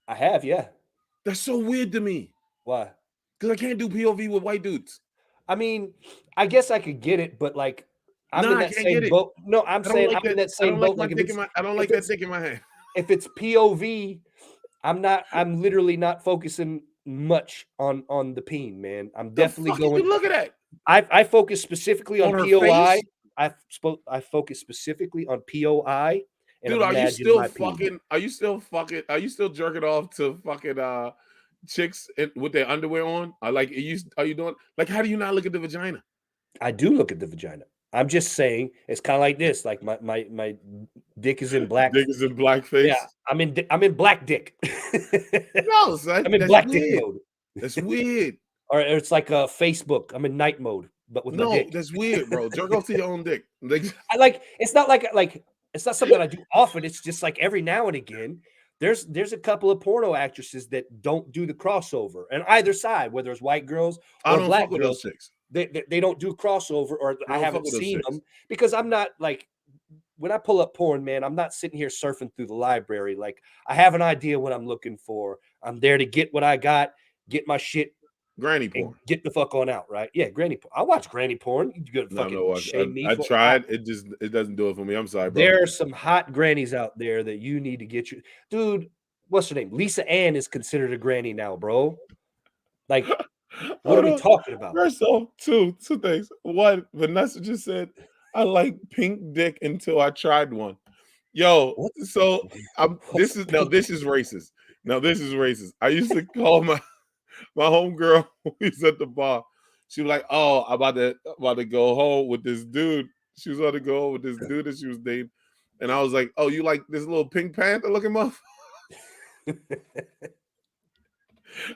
S1: I have, yeah.
S2: That's so weird to me
S1: Why?
S2: because I can't do POV with white dudes.
S1: I mean, I guess I could get it, but like I'm
S2: No,
S1: in
S2: I
S1: that
S2: can't get
S1: same
S2: it.
S1: boat. No, I'm
S2: I don't
S1: saying I'm
S2: like
S1: in
S2: that.
S1: that
S2: I
S1: same
S2: don't like
S1: boat.
S2: my
S1: Like
S2: dick in my. I don't like
S1: if
S2: that
S1: it's
S2: dick in my hand.
S1: if it's POV, I'm literally not focusing much on the peen, man. I'm
S2: The
S1: definitely
S2: fuck is
S1: going
S2: you looking at
S1: I focus specifically on
S2: on her
S1: POI.
S2: face,
S1: I focus specifically on POI and
S2: dude? Are you
S1: imagine
S2: still
S1: my peen.
S2: fucking? Are you still fucking? Are you still jerking off to fucking chicks with their underwear on? Are like are you doing like how do you not look at the vagina?
S1: I do look at the vagina. I'm just saying it's kind of like this. Like my dick is in black.
S2: Dick is in
S1: Yeah,
S2: blackface.
S1: I'm in black dick.
S2: No, son,
S1: I'm in
S2: that's
S1: black dick
S2: weird.
S1: mode.
S2: That's weird.
S1: Or it's like a Facebook. I'm in night mode, but with my
S2: No,
S1: dick.
S2: that's weird, bro. Jerk off to your own dick. Like,
S1: I like it's not like it's not something I do often. It's just like every now and again. There's a couple of porno actresses that don't do the crossover, and either side, whether it's white girls
S2: I
S1: or
S2: don't fuck
S1: black
S2: with those
S1: girls,
S2: chicks.
S1: they don't do crossover, or
S2: I
S1: I
S2: don't fuck
S1: haven't
S2: with those
S1: seen
S2: chicks.
S1: them because I'm not like when I pull up porn, man. I'm not sitting here surfing through the library. Like I have an idea what I'm looking for. I'm there to get what I got, get my shit,
S2: Granny
S1: and
S2: porn.
S1: get the fuck on out, right? Yeah, granny porn. I watch granny porn. You gonna
S2: No, I'm not
S1: fucking shame
S2: watching.
S1: me
S2: I
S1: for
S2: tried. It doesn't do it for me. I'm sorry, bro.
S1: there are some hot grannies out there that you need to get you, dude. What's her name? Lisa Ann is considered a granny now, bro. Like, what are
S2: Hold
S1: we
S2: on.
S1: talking about?
S2: First off, two things. One, Vanessa just said, I like pink dick until I tried one. Yo,
S1: What?
S2: so I'm
S1: What's a pink?
S2: this is racist. Now this is racist. I used to call my homegirl who's at the bar. She was like, "Oh, I'm about to go home with this dude." She was about to go home with this dude that she was dating, and I was like, "Oh, you like this little Pink Panther looking motherfucker?"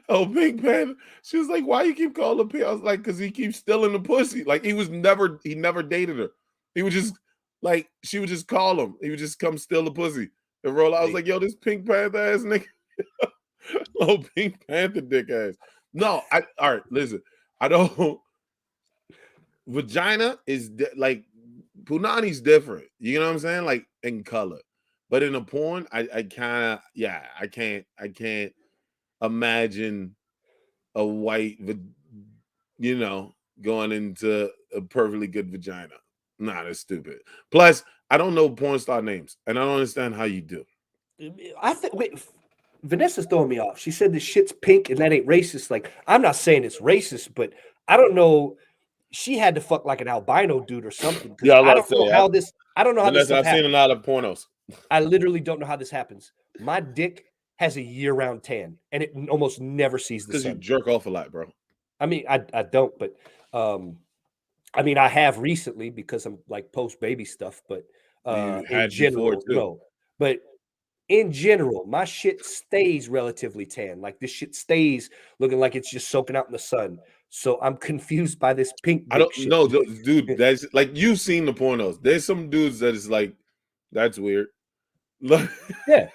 S2: Oh, Pink Panther. She was like, "Why you keep calling him Pink?" I was like, "Because he keeps stealing the pussy. Like he never dated her. He would just like she would just call him. He would just come steal the pussy and roll. I was like, "Yo, this Pink Panther ass nigga, oh Pink Panther dick ass." No, all right. Listen, I don't. Vagina is like punani's different. You know what I'm saying? Like in color, but in a porn, I kind of I can't imagine a white, going into a perfectly good vagina. Nah, that's stupid. Plus, I don't know porn star names, and I don't understand how you do.
S1: I think. Wait, Vanessa's throwing me off. She said this shit's pink and that ain't racist. Like, I'm not saying it's racist, but I don't know. She had to fuck like an albino dude or something because
S2: Yeah, I was
S1: I
S2: about
S1: don't
S2: to
S1: know
S2: say,
S1: how this. I don't know how this
S2: Vanessa,
S1: stuff
S2: I've seen a
S1: happens.
S2: lot of pornos.
S1: I literally don't know how this happens. My dick has a year-round tan, and it almost never sees the
S2: Because you
S1: sun.
S2: jerk off a lot, bro.
S1: I mean, I don't, but um, I mean, I have recently because I'm like post baby stuff, but
S2: You
S1: in
S2: had before
S1: general,
S2: too.
S1: no. But in general, my shit stays relatively tan. Like this shit stays looking like it's just soaking out in the sun. So I'm confused by this pink
S2: I
S1: dick
S2: don't
S1: shit.
S2: know, dude. That's like you've seen the pornos. There's some dudes that is like, that's weird.
S1: Yeah,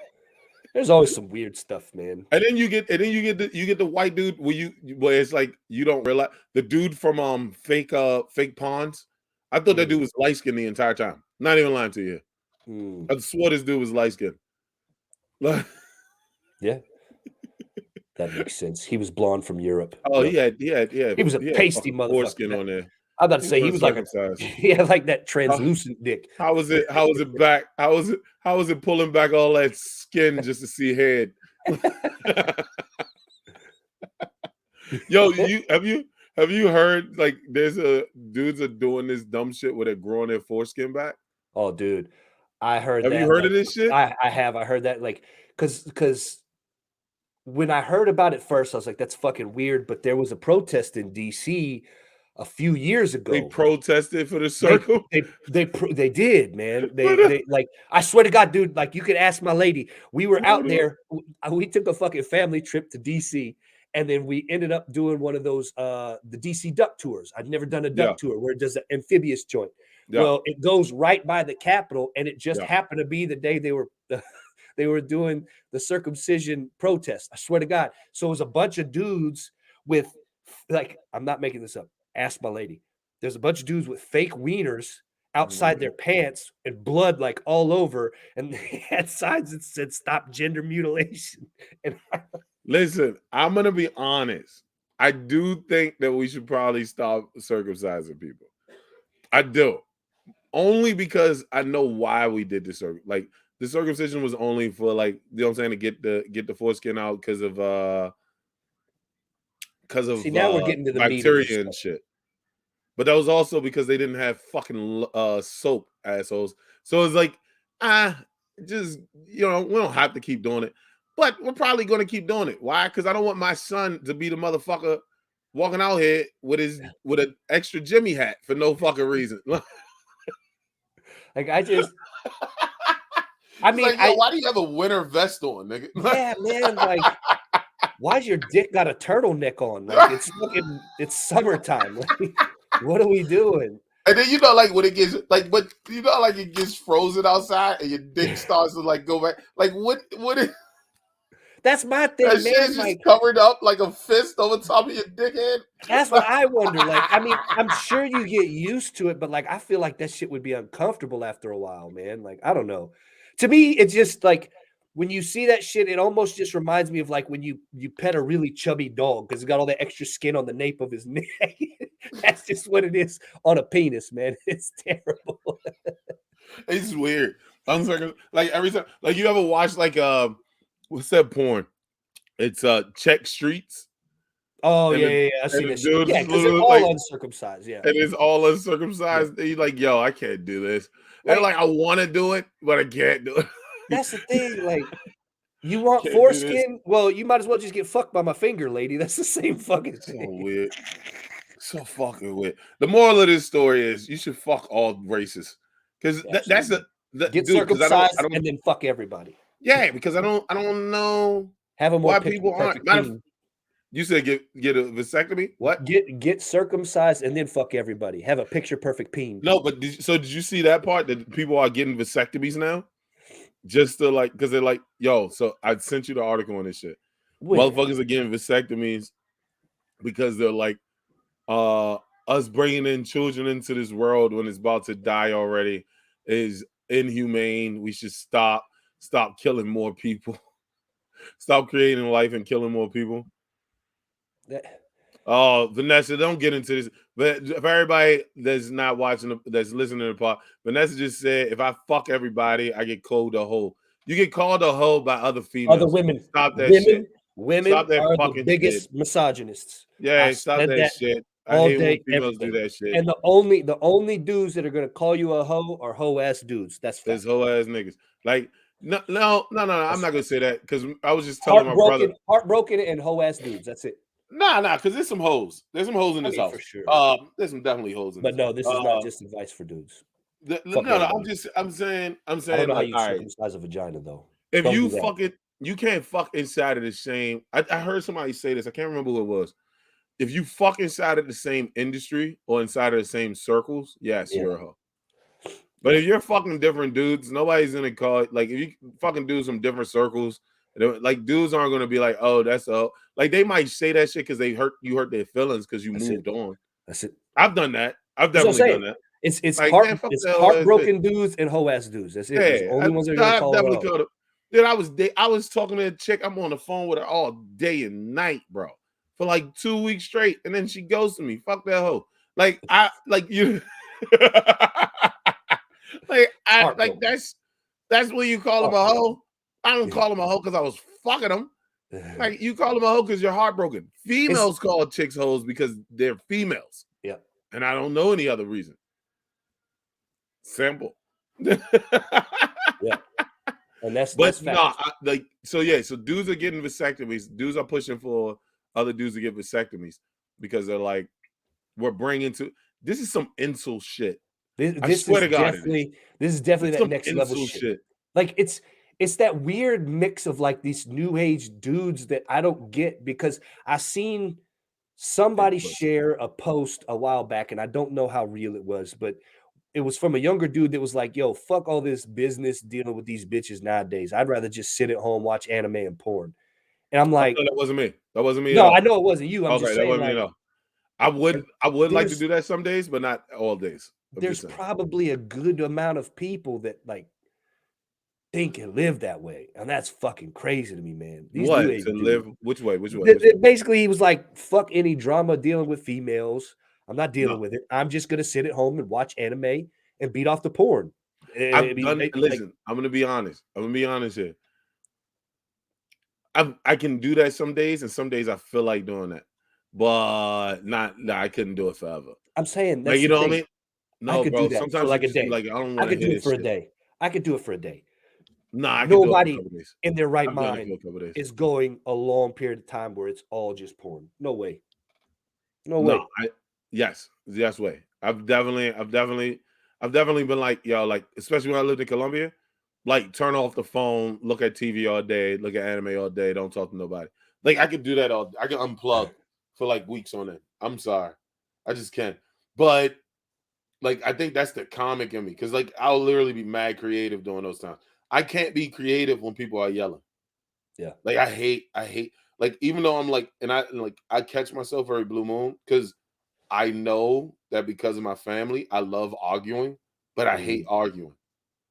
S1: there's always some weird stuff, man.
S2: And then you get the white dude where it's like you don't realize the dude from fake ponds. I thought that
S1: Mm,
S2: dude was light skinned the entire time. Not even lying to you.
S1: mm,
S2: I swore this dude was light skinned.
S1: yeah, that makes sense. He was blonde from Europe.
S2: Oh,
S1: Yep. He was a
S2: he had
S1: pasty
S2: fucking
S1: motherfucker.
S2: foreskin on there.
S1: I'm about to
S2: He
S1: say he
S2: wasn't
S1: was like a
S2: circumcised.
S1: he had like that
S2: How,
S1: translucent dick.
S2: how was it? How was it back? How was it pulling back all that skin just to see head? Yo, have you heard like there's a dudes are doing this dumb shit where they're growing their foreskin back?
S1: Oh, dude, I heard
S2: Have you
S1: that
S2: heard of
S1: like
S2: this shit?
S1: I heard that like because when I heard about it first, I was like, that's fucking weird. But there was a protest in DC a few years
S2: They
S1: ago.
S2: protested for the
S1: They
S2: circle.
S1: they did, man.
S2: But,
S1: They like I swear to God, dude. Like you could ask my lady. We were out
S2: hold on.
S1: there. We took a fucking family trip to DC, and then we ended up doing one of those the DC duck tours. I'd never done a
S2: Yeah,
S1: duck tour where it does an amphibious joint.
S2: yeah,
S1: Well, it goes right by the Capitol, and it just
S2: yeah.
S1: happened to be the day they were they were doing the circumcision protest. I swear to God. So it was a bunch of dudes with like I'm not making this up. Ask my lady. There's a bunch of dudes with fake wieners outside their
S2: Mhm.
S1: pants and blood like all over, and they had signs that said "Stop gender mutilation." And
S2: Listen, I'm gonna be honest. I do think that we should probably stop circumcising people. I do. Only because I know why we did this. Like the circumcision was only for like, you know what I'm saying, to get the foreskin out
S1: see, now we're getting to the meat of this
S2: bacteria and
S1: stuff.
S2: shit. But that was also because they didn't have fucking soap, assholes. So it's like, just we don't have to keep doing it. But we're probably gonna keep doing it. Why? Because I don't want my son to be the motherfucker walking out here with an extra Jimmy hat for no fucking reason.
S1: Like I
S2: It's
S1: mean,
S2: like, yo, why do you have a winter vest on, nigga?
S1: yeah, man, like why's your dick got a turtleneck on? Like it's summertime. Like, what are we doing?
S2: And then like when it gets like, but like it gets frozen outside and your dick starts to like go back. Like what is
S1: That's my
S2: that
S1: thing,
S2: shit
S1: man.
S2: is just
S1: Like
S2: covered up like a fist over top of your dickhead?
S1: that's what I wonder. Like, I mean, I'm sure you get used to it, but like I feel like that shit would be uncomfortable after a while, man. Like, I don't know. To me, it's just like when you see that shit, it almost just reminds me of like when you pet a really chubby dog because it's got all that extra skin on the nape of his neck. That's just what it is on a penis, man. It's terrible.
S2: It's weird. Like every time, like you ever watch like what's that porn? It's Check Streets.
S1: Oh
S2: And
S1: yeah. I've seen
S2: the
S1: that shit.
S2: dude
S1: Yeah,
S2: is
S1: because they're
S2: literally
S1: all
S2: like,
S1: uncircumcised. Yeah.
S2: and it's all uncircumcised. Yeah. And you're like, yo, I can't do this. And like, I want to do it, but I can't do it.
S1: That's the thing. Like, you want
S2: Can't do this.
S1: foreskin? Well, you might as well just get fucked by my finger, lady. That's the same fucking
S2: So
S1: thing.
S2: weird. So fucking weird. The moral of this story is you should fuck all races. Because that's the
S1: Get
S2: dude, because
S1: circumcised
S2: I don't
S1: and then fuck everybody.
S2: yeah, because I don't know
S1: Have a more
S2: why
S1: picture
S2: people aren't.
S1: perfect peen.
S2: You said get a vasectomy? What?
S1: Get circumcised and then fuck everybody. Have a picture perfect peen.
S2: No, but did you see that part that people are getting vasectomies now? Just to like, because they're like, yo, so I sent you the article on this shit.
S1: Where?
S2: Motherfuckers are getting vasectomies because they're like, us bringing in children into this world when it's about to die already is inhumane. We should stop killing more people. Stop creating life and killing more people. Oh, Vanessa, don't get into this. But for everybody that's not watching, that's listening to the pod, Vanessa just said, if I fuck everybody, I get called a hoe. You get called a hoe by other females.
S1: Other women.
S2: Stop that shit.
S1: Women
S2: Stop that
S1: are
S2: fucking
S1: the biggest
S2: shit.
S1: misogynists.
S2: Yeah, stop that shit. I
S1: all
S2: hate
S1: day,
S2: when females
S1: every day.
S2: do that shit.
S1: And the only dudes that are gonna call you a hoe are hoe ass dudes. That's
S2: There's hoe ass niggas. Like no. I'm not gonna say that because I was just telling my brother.
S1: Heartbroken and hoe ass dudes. That's it.
S2: Nah, because there's some hoes. There's some hoes in this house
S1: for sure.
S2: There's some definitely hoes in
S1: But
S2: this
S1: no,
S2: house.
S1: this is not just advice for dudes.
S2: I'm saying.
S1: I don't know how
S2: like,
S1: you circumcise a vagina though.
S2: If you fuck it, you can't fuck inside of the same. I heard somebody say this. I can't remember who it was. If you fuck inside of the same industry or inside of the same circles, yes, you're a hoe. But if you're fucking different dudes, nobody's gonna call it. Like if you fucking dudes from different circles, like dudes aren't gonna be like, oh, that's a like they might say that shit because you hurt their feelings because you moved on.
S1: That's it.
S2: I've done that. I've definitely done that.
S1: It's
S2: like,
S1: heartbroken dudes and hoe ass dudes. That's it. Yeah, the only ones that are gonna call it out.
S2: Dude, I was talking to a chick. I'm on the phone with her all day and night, bro, for like 2 weeks straight, and then she goes to me. Fuck that hoe. Like you. like that's what you call him a hoe. I don't call him a hoe because I was fucking him. Like you call him a hoe because you're heartbroken. Females call chicks hoes because they're females.
S1: Yeah,
S2: and I don't know any other reason. Simple.
S1: Yeah, and that's
S2: so dudes are getting vasectomies. Dudes are pushing for other dudes to get vasectomies because they're like, we're bringing to this is some insult shit.
S1: This is definitely that next level shit. Like it's that weird mix of like these new age dudes that I don't get because I seen somebody share a post a while back and I don't know how real it was, but it was from a younger dude that was like, yo, fuck all this business dealing with these bitches nowadays. I'd rather just sit at home, watch anime and porn. And I'm like,
S2: that wasn't me. That wasn't me.
S1: No, I know it wasn't you. I'm just saying,
S2: that wasn't me at all. I would like to do that some days, but not all days.
S1: There's probably a good amount of people that like think and live that way, and that's fucking crazy to me, man.
S2: These what to live? Which way?
S1: Basically, he was like, "Fuck any drama dealing with females. I'm not dealing with it. I'm just gonna sit at home and watch anime and beat off the porn."
S2: Listen, I'm gonna be honest. Here. I can do that some days, and some days I feel like doing that, but I couldn't do it forever.
S1: I'm saying
S2: that's you know what I mean. No,
S1: I could
S2: bro.
S1: do that
S2: Sometimes
S1: for like a day.
S2: Like, I don't want
S1: I could do it for a day. I could do it for a day.
S2: Nah,
S1: nobody in their right mind is going a long period of time where it's all just porn. No way. No
S2: No,
S1: way.
S2: yes way. I've definitely been like, yo, like, especially when I lived in Colombia, like, turn off the phone, look at TV all day, look at anime all day, don't talk to nobody. Like, I could do that all. I can unplug for like weeks on end. I'm sorry, I just can't. But like, I think that's the comic in me because like I'll literally be mad creative during those times. I can't be creative when people are yelling.
S1: Yeah.
S2: Like I hate like even though I'm like and I catch myself every blue moon because I know that because of my family, I love arguing, but I hate
S1: Mhm.
S2: arguing,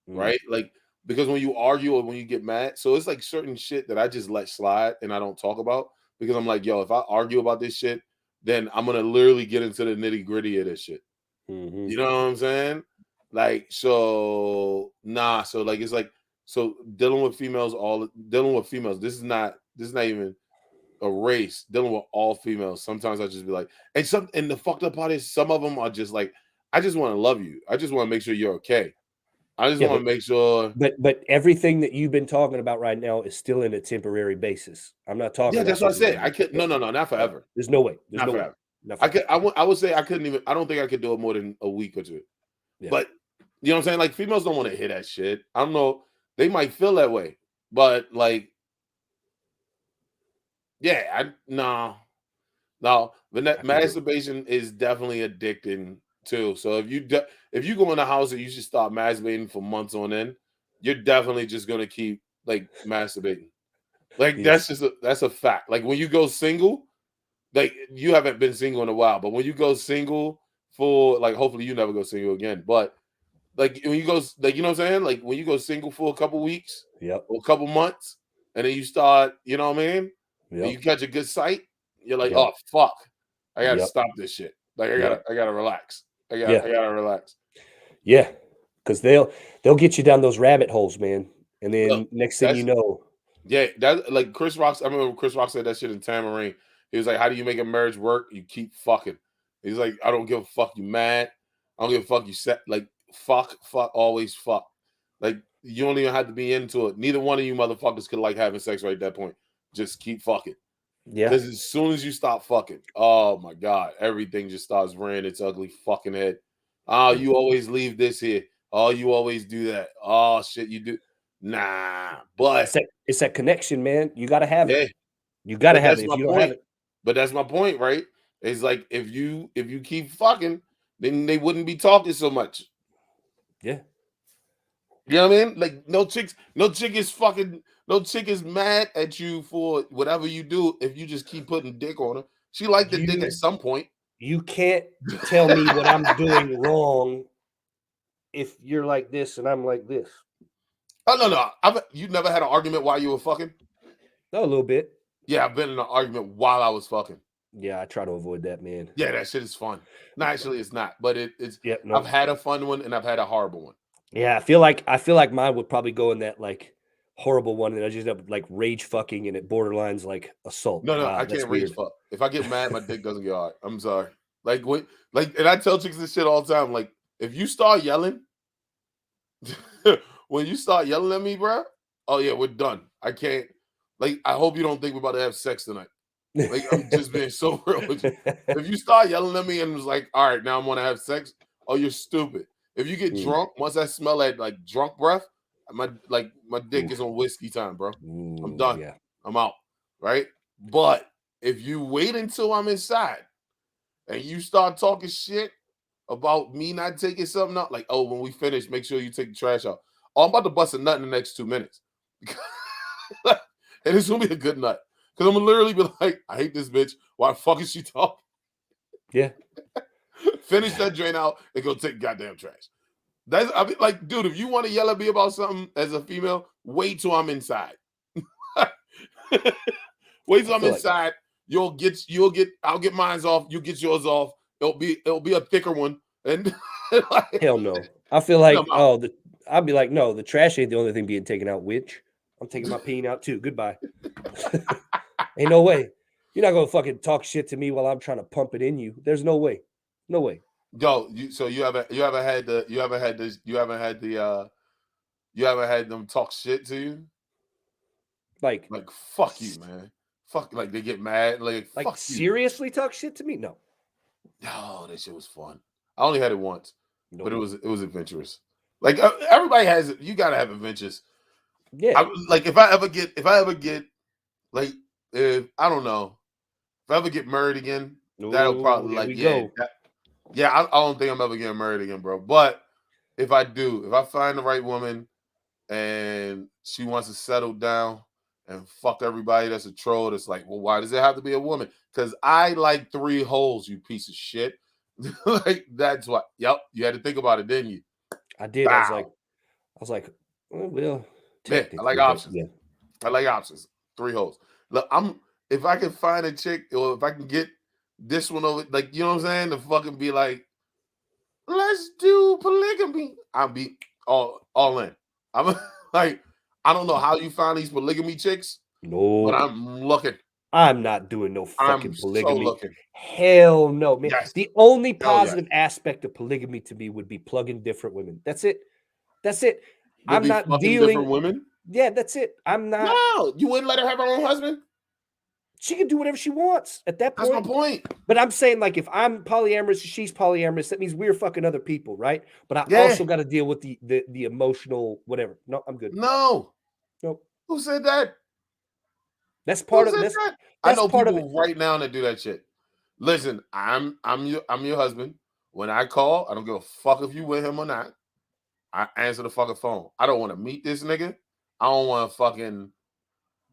S1: Mm.
S2: right? Like because when you argue or when you get mad, so it's like certain shit that I just let slide and I don't talk about because I'm like, yo, if I argue about this shit, then I'm gonna literally get into the nitty gritty of this shit. You
S1: Mhm.
S2: know what I'm saying? Like, so nah, so like it's like so dealing with females. This is not even a race, dealing with all females. Sometimes I just be like, and the fucked up part is some of them are just like, I just want to love you. I just want to make sure you're okay. I just
S1: Yeah,
S2: want to make sure.
S1: but everything that you've been talking about right now is still in a temporary basis. I'm not talking
S2: Yeah,
S1: about
S2: that's what I
S1: this
S2: said.
S1: long.
S2: I could no, not
S1: No,
S2: forever.
S1: there's no way. There's
S2: Not
S1: no way.
S2: forever.
S1: Not forever.
S2: I would say I couldn't even I don't think I could do it more than a week or two.
S1: Yeah.
S2: But you know what I'm saying? Like females don't want to hear that shit. I don't know. They might feel that way. But like, yeah, no.
S1: I can do it.
S2: Masturbation is definitely addicting too. So if you go in the house and you should start masturbating for months on end, you're definitely just gonna keep like masturbating. Like
S1: Yes.
S2: that's a fact. Like when you go single, like you haven't been single in a while, but when you go single for like hopefully you never go single again. But like when you go like you know what I'm saying? Like when you go single for a couple weeks
S1: Yep.
S2: or a couple months, and then you start, you know what I mean? And you
S1: Yep.
S2: catch a good sight, you're like,
S1: Yep.
S2: oh fuck. I gotta
S1: Yep.
S2: stop this shit. Like
S1: Yep.
S2: I gotta relax.
S1: Yeah.
S2: I gotta relax.
S1: Yeah. Because they'll get you down those rabbit holes, man. And
S2: Look,
S1: then next thing you
S2: that's
S1: know,
S2: yeah, that like Chris Rock. I remember when Chris Rock said that shit in Tamarine. He was like, "How do you make a marriage work? You keep fucking." He's like, "I don't give a fuck. You mad? I don't give a fuck. You set like fuck, always fuck. Like you don't even have to be into it. Neither one of you motherfuckers could like having sex right at that point. Just keep fucking.
S1: yeah.
S2: Because as soon as you stop fucking, oh my god, everything just starts rearing its ugly fucking head. Oh,
S1: Yeah.
S2: you always leave this here. Oh, you always do that. Oh shit, you do. Nah, but
S1: It's that connection, man. You gotta have it.
S2: yeah,
S1: You gotta
S2: but
S1: have it.
S2: that's
S1: If
S2: my
S1: you don't have
S2: point.
S1: it,
S2: But that's my point, right? It's like if you keep fucking, then they wouldn't be talking so much.
S1: yeah.
S2: You know what I mean? Like no chick is mad at you for whatever you do if you just keep putting dick on her. She liked the dick at
S1: You
S2: some point.
S1: you can't tell me what I'm doing wrong if you're like this and I'm like this.
S2: Oh no. You never had an argument while you were fucking?
S1: No, a little bit.
S2: Yeah, I've been in an argument while I was fucking.
S1: Yeah, I try to avoid that, man.
S2: Yeah, that shit is fun. No, actually it's not, but it's
S1: Yeah,
S2: I've
S1: no.
S2: had a fun one and I've had a horrible one.
S1: Yeah, I feel like mine would probably go in that like horrible one, and I just end up like rage fucking, and it borderlines like assault.
S2: No,
S1: Wow,
S2: I
S1: that's
S2: can't rage
S1: weird.
S2: fuck. If I get mad, my dick doesn't get hard. I'm sorry. Like what? Like, and I tell chicks this shit all the time. Like, if you start yelling, when you start yelling at me, bro, oh yeah, we're done. I can't. Like, I hope you don't think we're about to have sex tonight. Like, I'm just being so real with you. If you start yelling at me and was like, all right, now I'm gonna have sex, oh, you're stupid. If you get
S1: Mm,
S2: drunk, once I smell that like drunk breath, my dick is
S1: oof.
S2: on whiskey time, bro. I'm
S1: Ooh,
S2: done.
S1: yeah.
S2: I'm out. Right? But if you wait until I'm inside and you start talking shit about me not taking something out, like, oh, when we finish, make sure you take the trash out. Oh, I'm about to bust a nut in the next 2 minutes. And it's gonna be a good nut. Because I'm gonna literally be like, I hate this bitch. Why the fuck is she talking?
S1: Yeah.
S2: Finish that drain out and go take goddamn trash. That's I mean, like, dude, if you want to yell at me about something as a female, wait till I'm inside. Wait
S1: I
S2: till I'm
S1: feel like
S2: inside. I'll get mine's off. You get yours off. It'll be a thicker one. And like,
S1: hell no. I feel
S2: and I'm
S1: like,
S2: out.
S1: oh, I'd be like, no, the trash ain't the only thing being taken out, witch. I'm taking my peen out too. Goodbye. Ain't no way. You're not gonna fucking talk shit to me while I'm trying to pump it in you. There's no way. No way.
S2: Yo, you ever had the you ever had this you haven't had the you ever had them talk shit to you?
S1: Like,
S2: Like fuck you, man. Fuck like they get mad. Like fuck you.
S1: seriously talk shit to me? No.
S2: Oh, that shit was fun. I only had it once, but
S1: Nope.
S2: it was adventurous. Like everybody has it. You gotta have adventures.
S1: Yeah.
S2: Like if I ever get like if I don't know if I ever get married again, that'll
S1: Ooh,
S2: probably
S1: here
S2: like
S1: we go.
S2: I don't think I'm ever getting married again, bro. But if I do, if I find the right woman and she wants to settle down and fuck everybody that's a troll, that's like, well, why does it have to be a woman? Because I like 3 holes, you piece of shit. Like that's what. Yep, you had to think about it, didn't you?
S1: I did. I
S2: Bow.
S1: was like, well,
S2: Yeah, I like
S1: technically, but
S2: options.
S1: yeah.
S2: I like options. 3 holes. Look, if I can find a chick or if I can get this one over, like you know what I'm saying, to fucking be like, let's do polygamy. I'll be all in. I'm like, I don't know how you find these polygamy chicks, but
S1: Nope.
S2: I'm looking.
S1: I'm not doing no
S2: I'm
S1: fucking
S2: so
S1: polygamy.
S2: looking.
S1: Hell no, man.
S2: Yes.
S1: The only
S2: Hell yes.
S1: positive aspect of polygamy to me would be plugging different women. That's it. That's it.
S2: Would
S1: I'm
S2: be
S1: not
S2: fucking different
S1: dealing.
S2: women.
S1: Yeah, that's it. I'm not.
S2: No, you wouldn't let her have her own husband.
S1: She can do whatever she wants at that
S2: That's my
S1: point.
S2: point.
S1: But I'm saying, like, if I'm polyamorous, she's polyamorous, that means we're fucking other people, right? But I
S2: Yeah.
S1: also got to deal with the emotional whatever. No, I'm good.
S2: No.
S1: Nope.
S2: Who said that?
S1: That's part
S2: Who
S1: of
S2: said
S1: this.
S2: that? I
S1: That's
S2: know
S1: part of it.
S2: people right now that do that shit. Listen, I'm your husband. When I call, I don't give a fuck if you with him or not. I answer the fucking phone. I don't want to meet this nigga. I don't want to fucking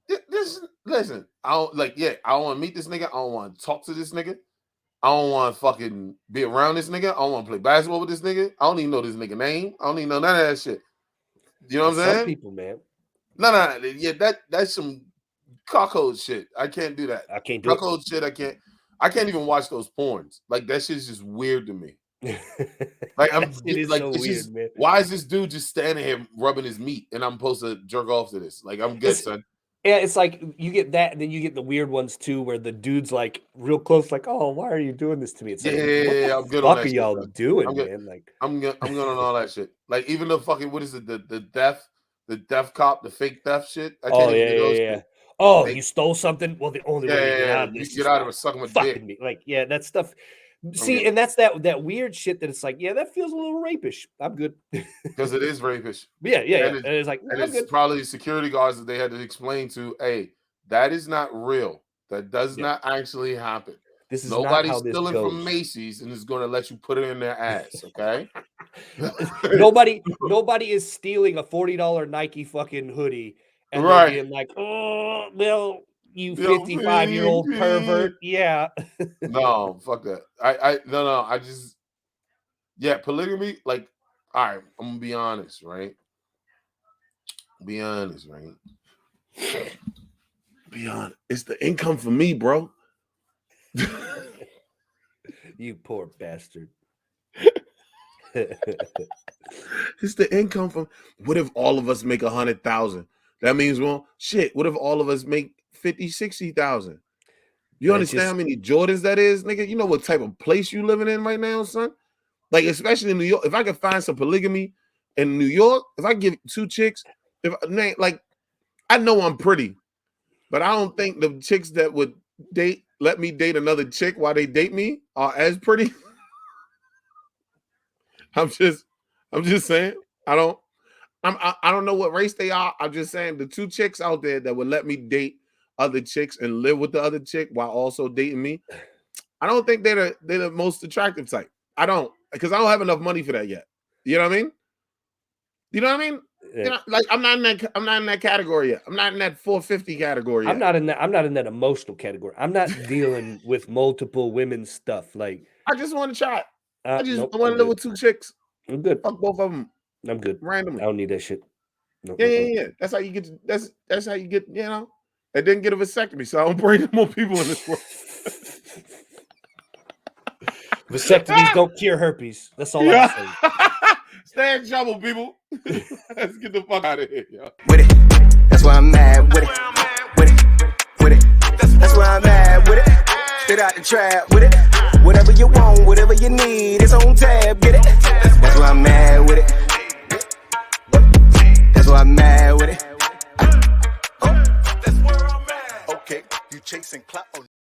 S2: this. Listen, I don't like. Yeah, I don't want to meet this nigga. I don't want to talk to this nigga. I don't want to fucking be around this nigga. I don't want to play basketball with this nigga. I don't even know this nigga name. I don't even know none of that shit. You know what I'm
S1: Some
S2: saying?
S1: people, man.
S2: No. Yeah, that's some cuckold shit. I can't do that.
S1: I can't do it.
S2: Cuckold shit. I can't even watch those porns. Like that shit's just weird to me. Like
S1: It is
S2: like
S1: so
S2: it's
S1: weird,
S2: just,
S1: man.
S2: why is this dude just standing here rubbing his meat and I'm supposed to jerk off to this? Like I'm good, son.
S1: Yeah, it's like you get that, and then you get the weird ones too, where the dude's like real close, like, "Oh, why are you doing this to me?" It's like,
S2: Yeah,
S1: what
S2: I'm
S1: the
S2: good on
S1: fuck
S2: that
S1: are
S2: shit,
S1: y'all
S2: son.
S1: doing,
S2: I'm good.
S1: man? Like,
S2: I'm good on all that shit. Like even the fucking, what is it? The deaf cop, the fake theft shit. I can't
S1: oh
S2: even do those
S1: yeah.
S2: shit.
S1: Oh,
S2: They,
S1: you stole something? Well, the only way to get out of
S2: you
S1: this
S2: get
S1: is
S2: out of
S1: by
S2: it, suck my
S1: fucking
S2: dick.
S1: me. Like, yeah, that stuff. See,
S2: good.
S1: and that's that weird shit that it's like, yeah, that feels a little rapish. I'm good.
S2: Because it is rapish.
S1: Yeah.
S2: And
S1: And it's like,
S2: and
S1: I'm
S2: it's
S1: good.
S2: probably security guards that they had to explain to, hey, that is not real. That does
S1: Yeah.
S2: not actually happen.
S1: This is not
S2: Nobody's
S1: how this
S2: stealing from
S1: goes.
S2: Macy's and is going to let you put it in their ass, okay?
S1: Nobody is stealing a $40 Nike fucking hoodie and they're
S2: Right.
S1: being like, oh, well, you
S2: Yo,
S1: 55-year-old
S2: man.
S1: pervert. Yeah.
S2: No, fuck that. I just, yeah, polygamy, like, all right, I'm gonna be honest, right? Be honest. It's the income for me, bro.
S1: You poor bastard.
S2: It's the income from. What if all of us make 100,000? That means, well, shit. What if all of us make 50, 60,000? You
S1: That's
S2: understand
S1: just-
S2: how many Jordans that is, nigga? You know what type of place you living in right now, son? Like, especially in New York. If I could find some polygamy in New York, if I give 2 chicks, like, I know I'm pretty, but I don't think the chicks that would let me date another chick while they date me are as pretty. I'm just saying. I don't know what race they are. I'm just saying the 2 chicks out there that would let me date other chicks and live with the other chick while also dating me. I don't think they're the most attractive type. I don't, because I don't have enough money for that yet. You know what I mean? You know what I mean?
S1: Yeah.
S2: You know, like I'm not in that category yet. I'm not in that 450 category yet.
S1: I'm not in that emotional category. I'm not dealing with multiple women's stuff. Like,
S2: I just want to try. I want to
S1: I'm
S2: live with 2 chicks.
S1: I'm good.
S2: Fuck both of them
S1: I'm good.
S2: randomly.
S1: I don't need that shit. No,
S2: Yeah. That's how you get. That's how you get. You know, I didn't get a vasectomy, so I don't bring more people in this world.
S1: Vasectomies don't cure herpes. That's all I'm saying.
S2: Stay in trouble, people. Let's get the fuck out of here, yo.
S3: With it. That's why I'm mad with it. With it. That's why I'm mad with it. Straight out the trap with it. Whatever you want, whatever you need, it's on tab. Get it. That's why I'm mad with it.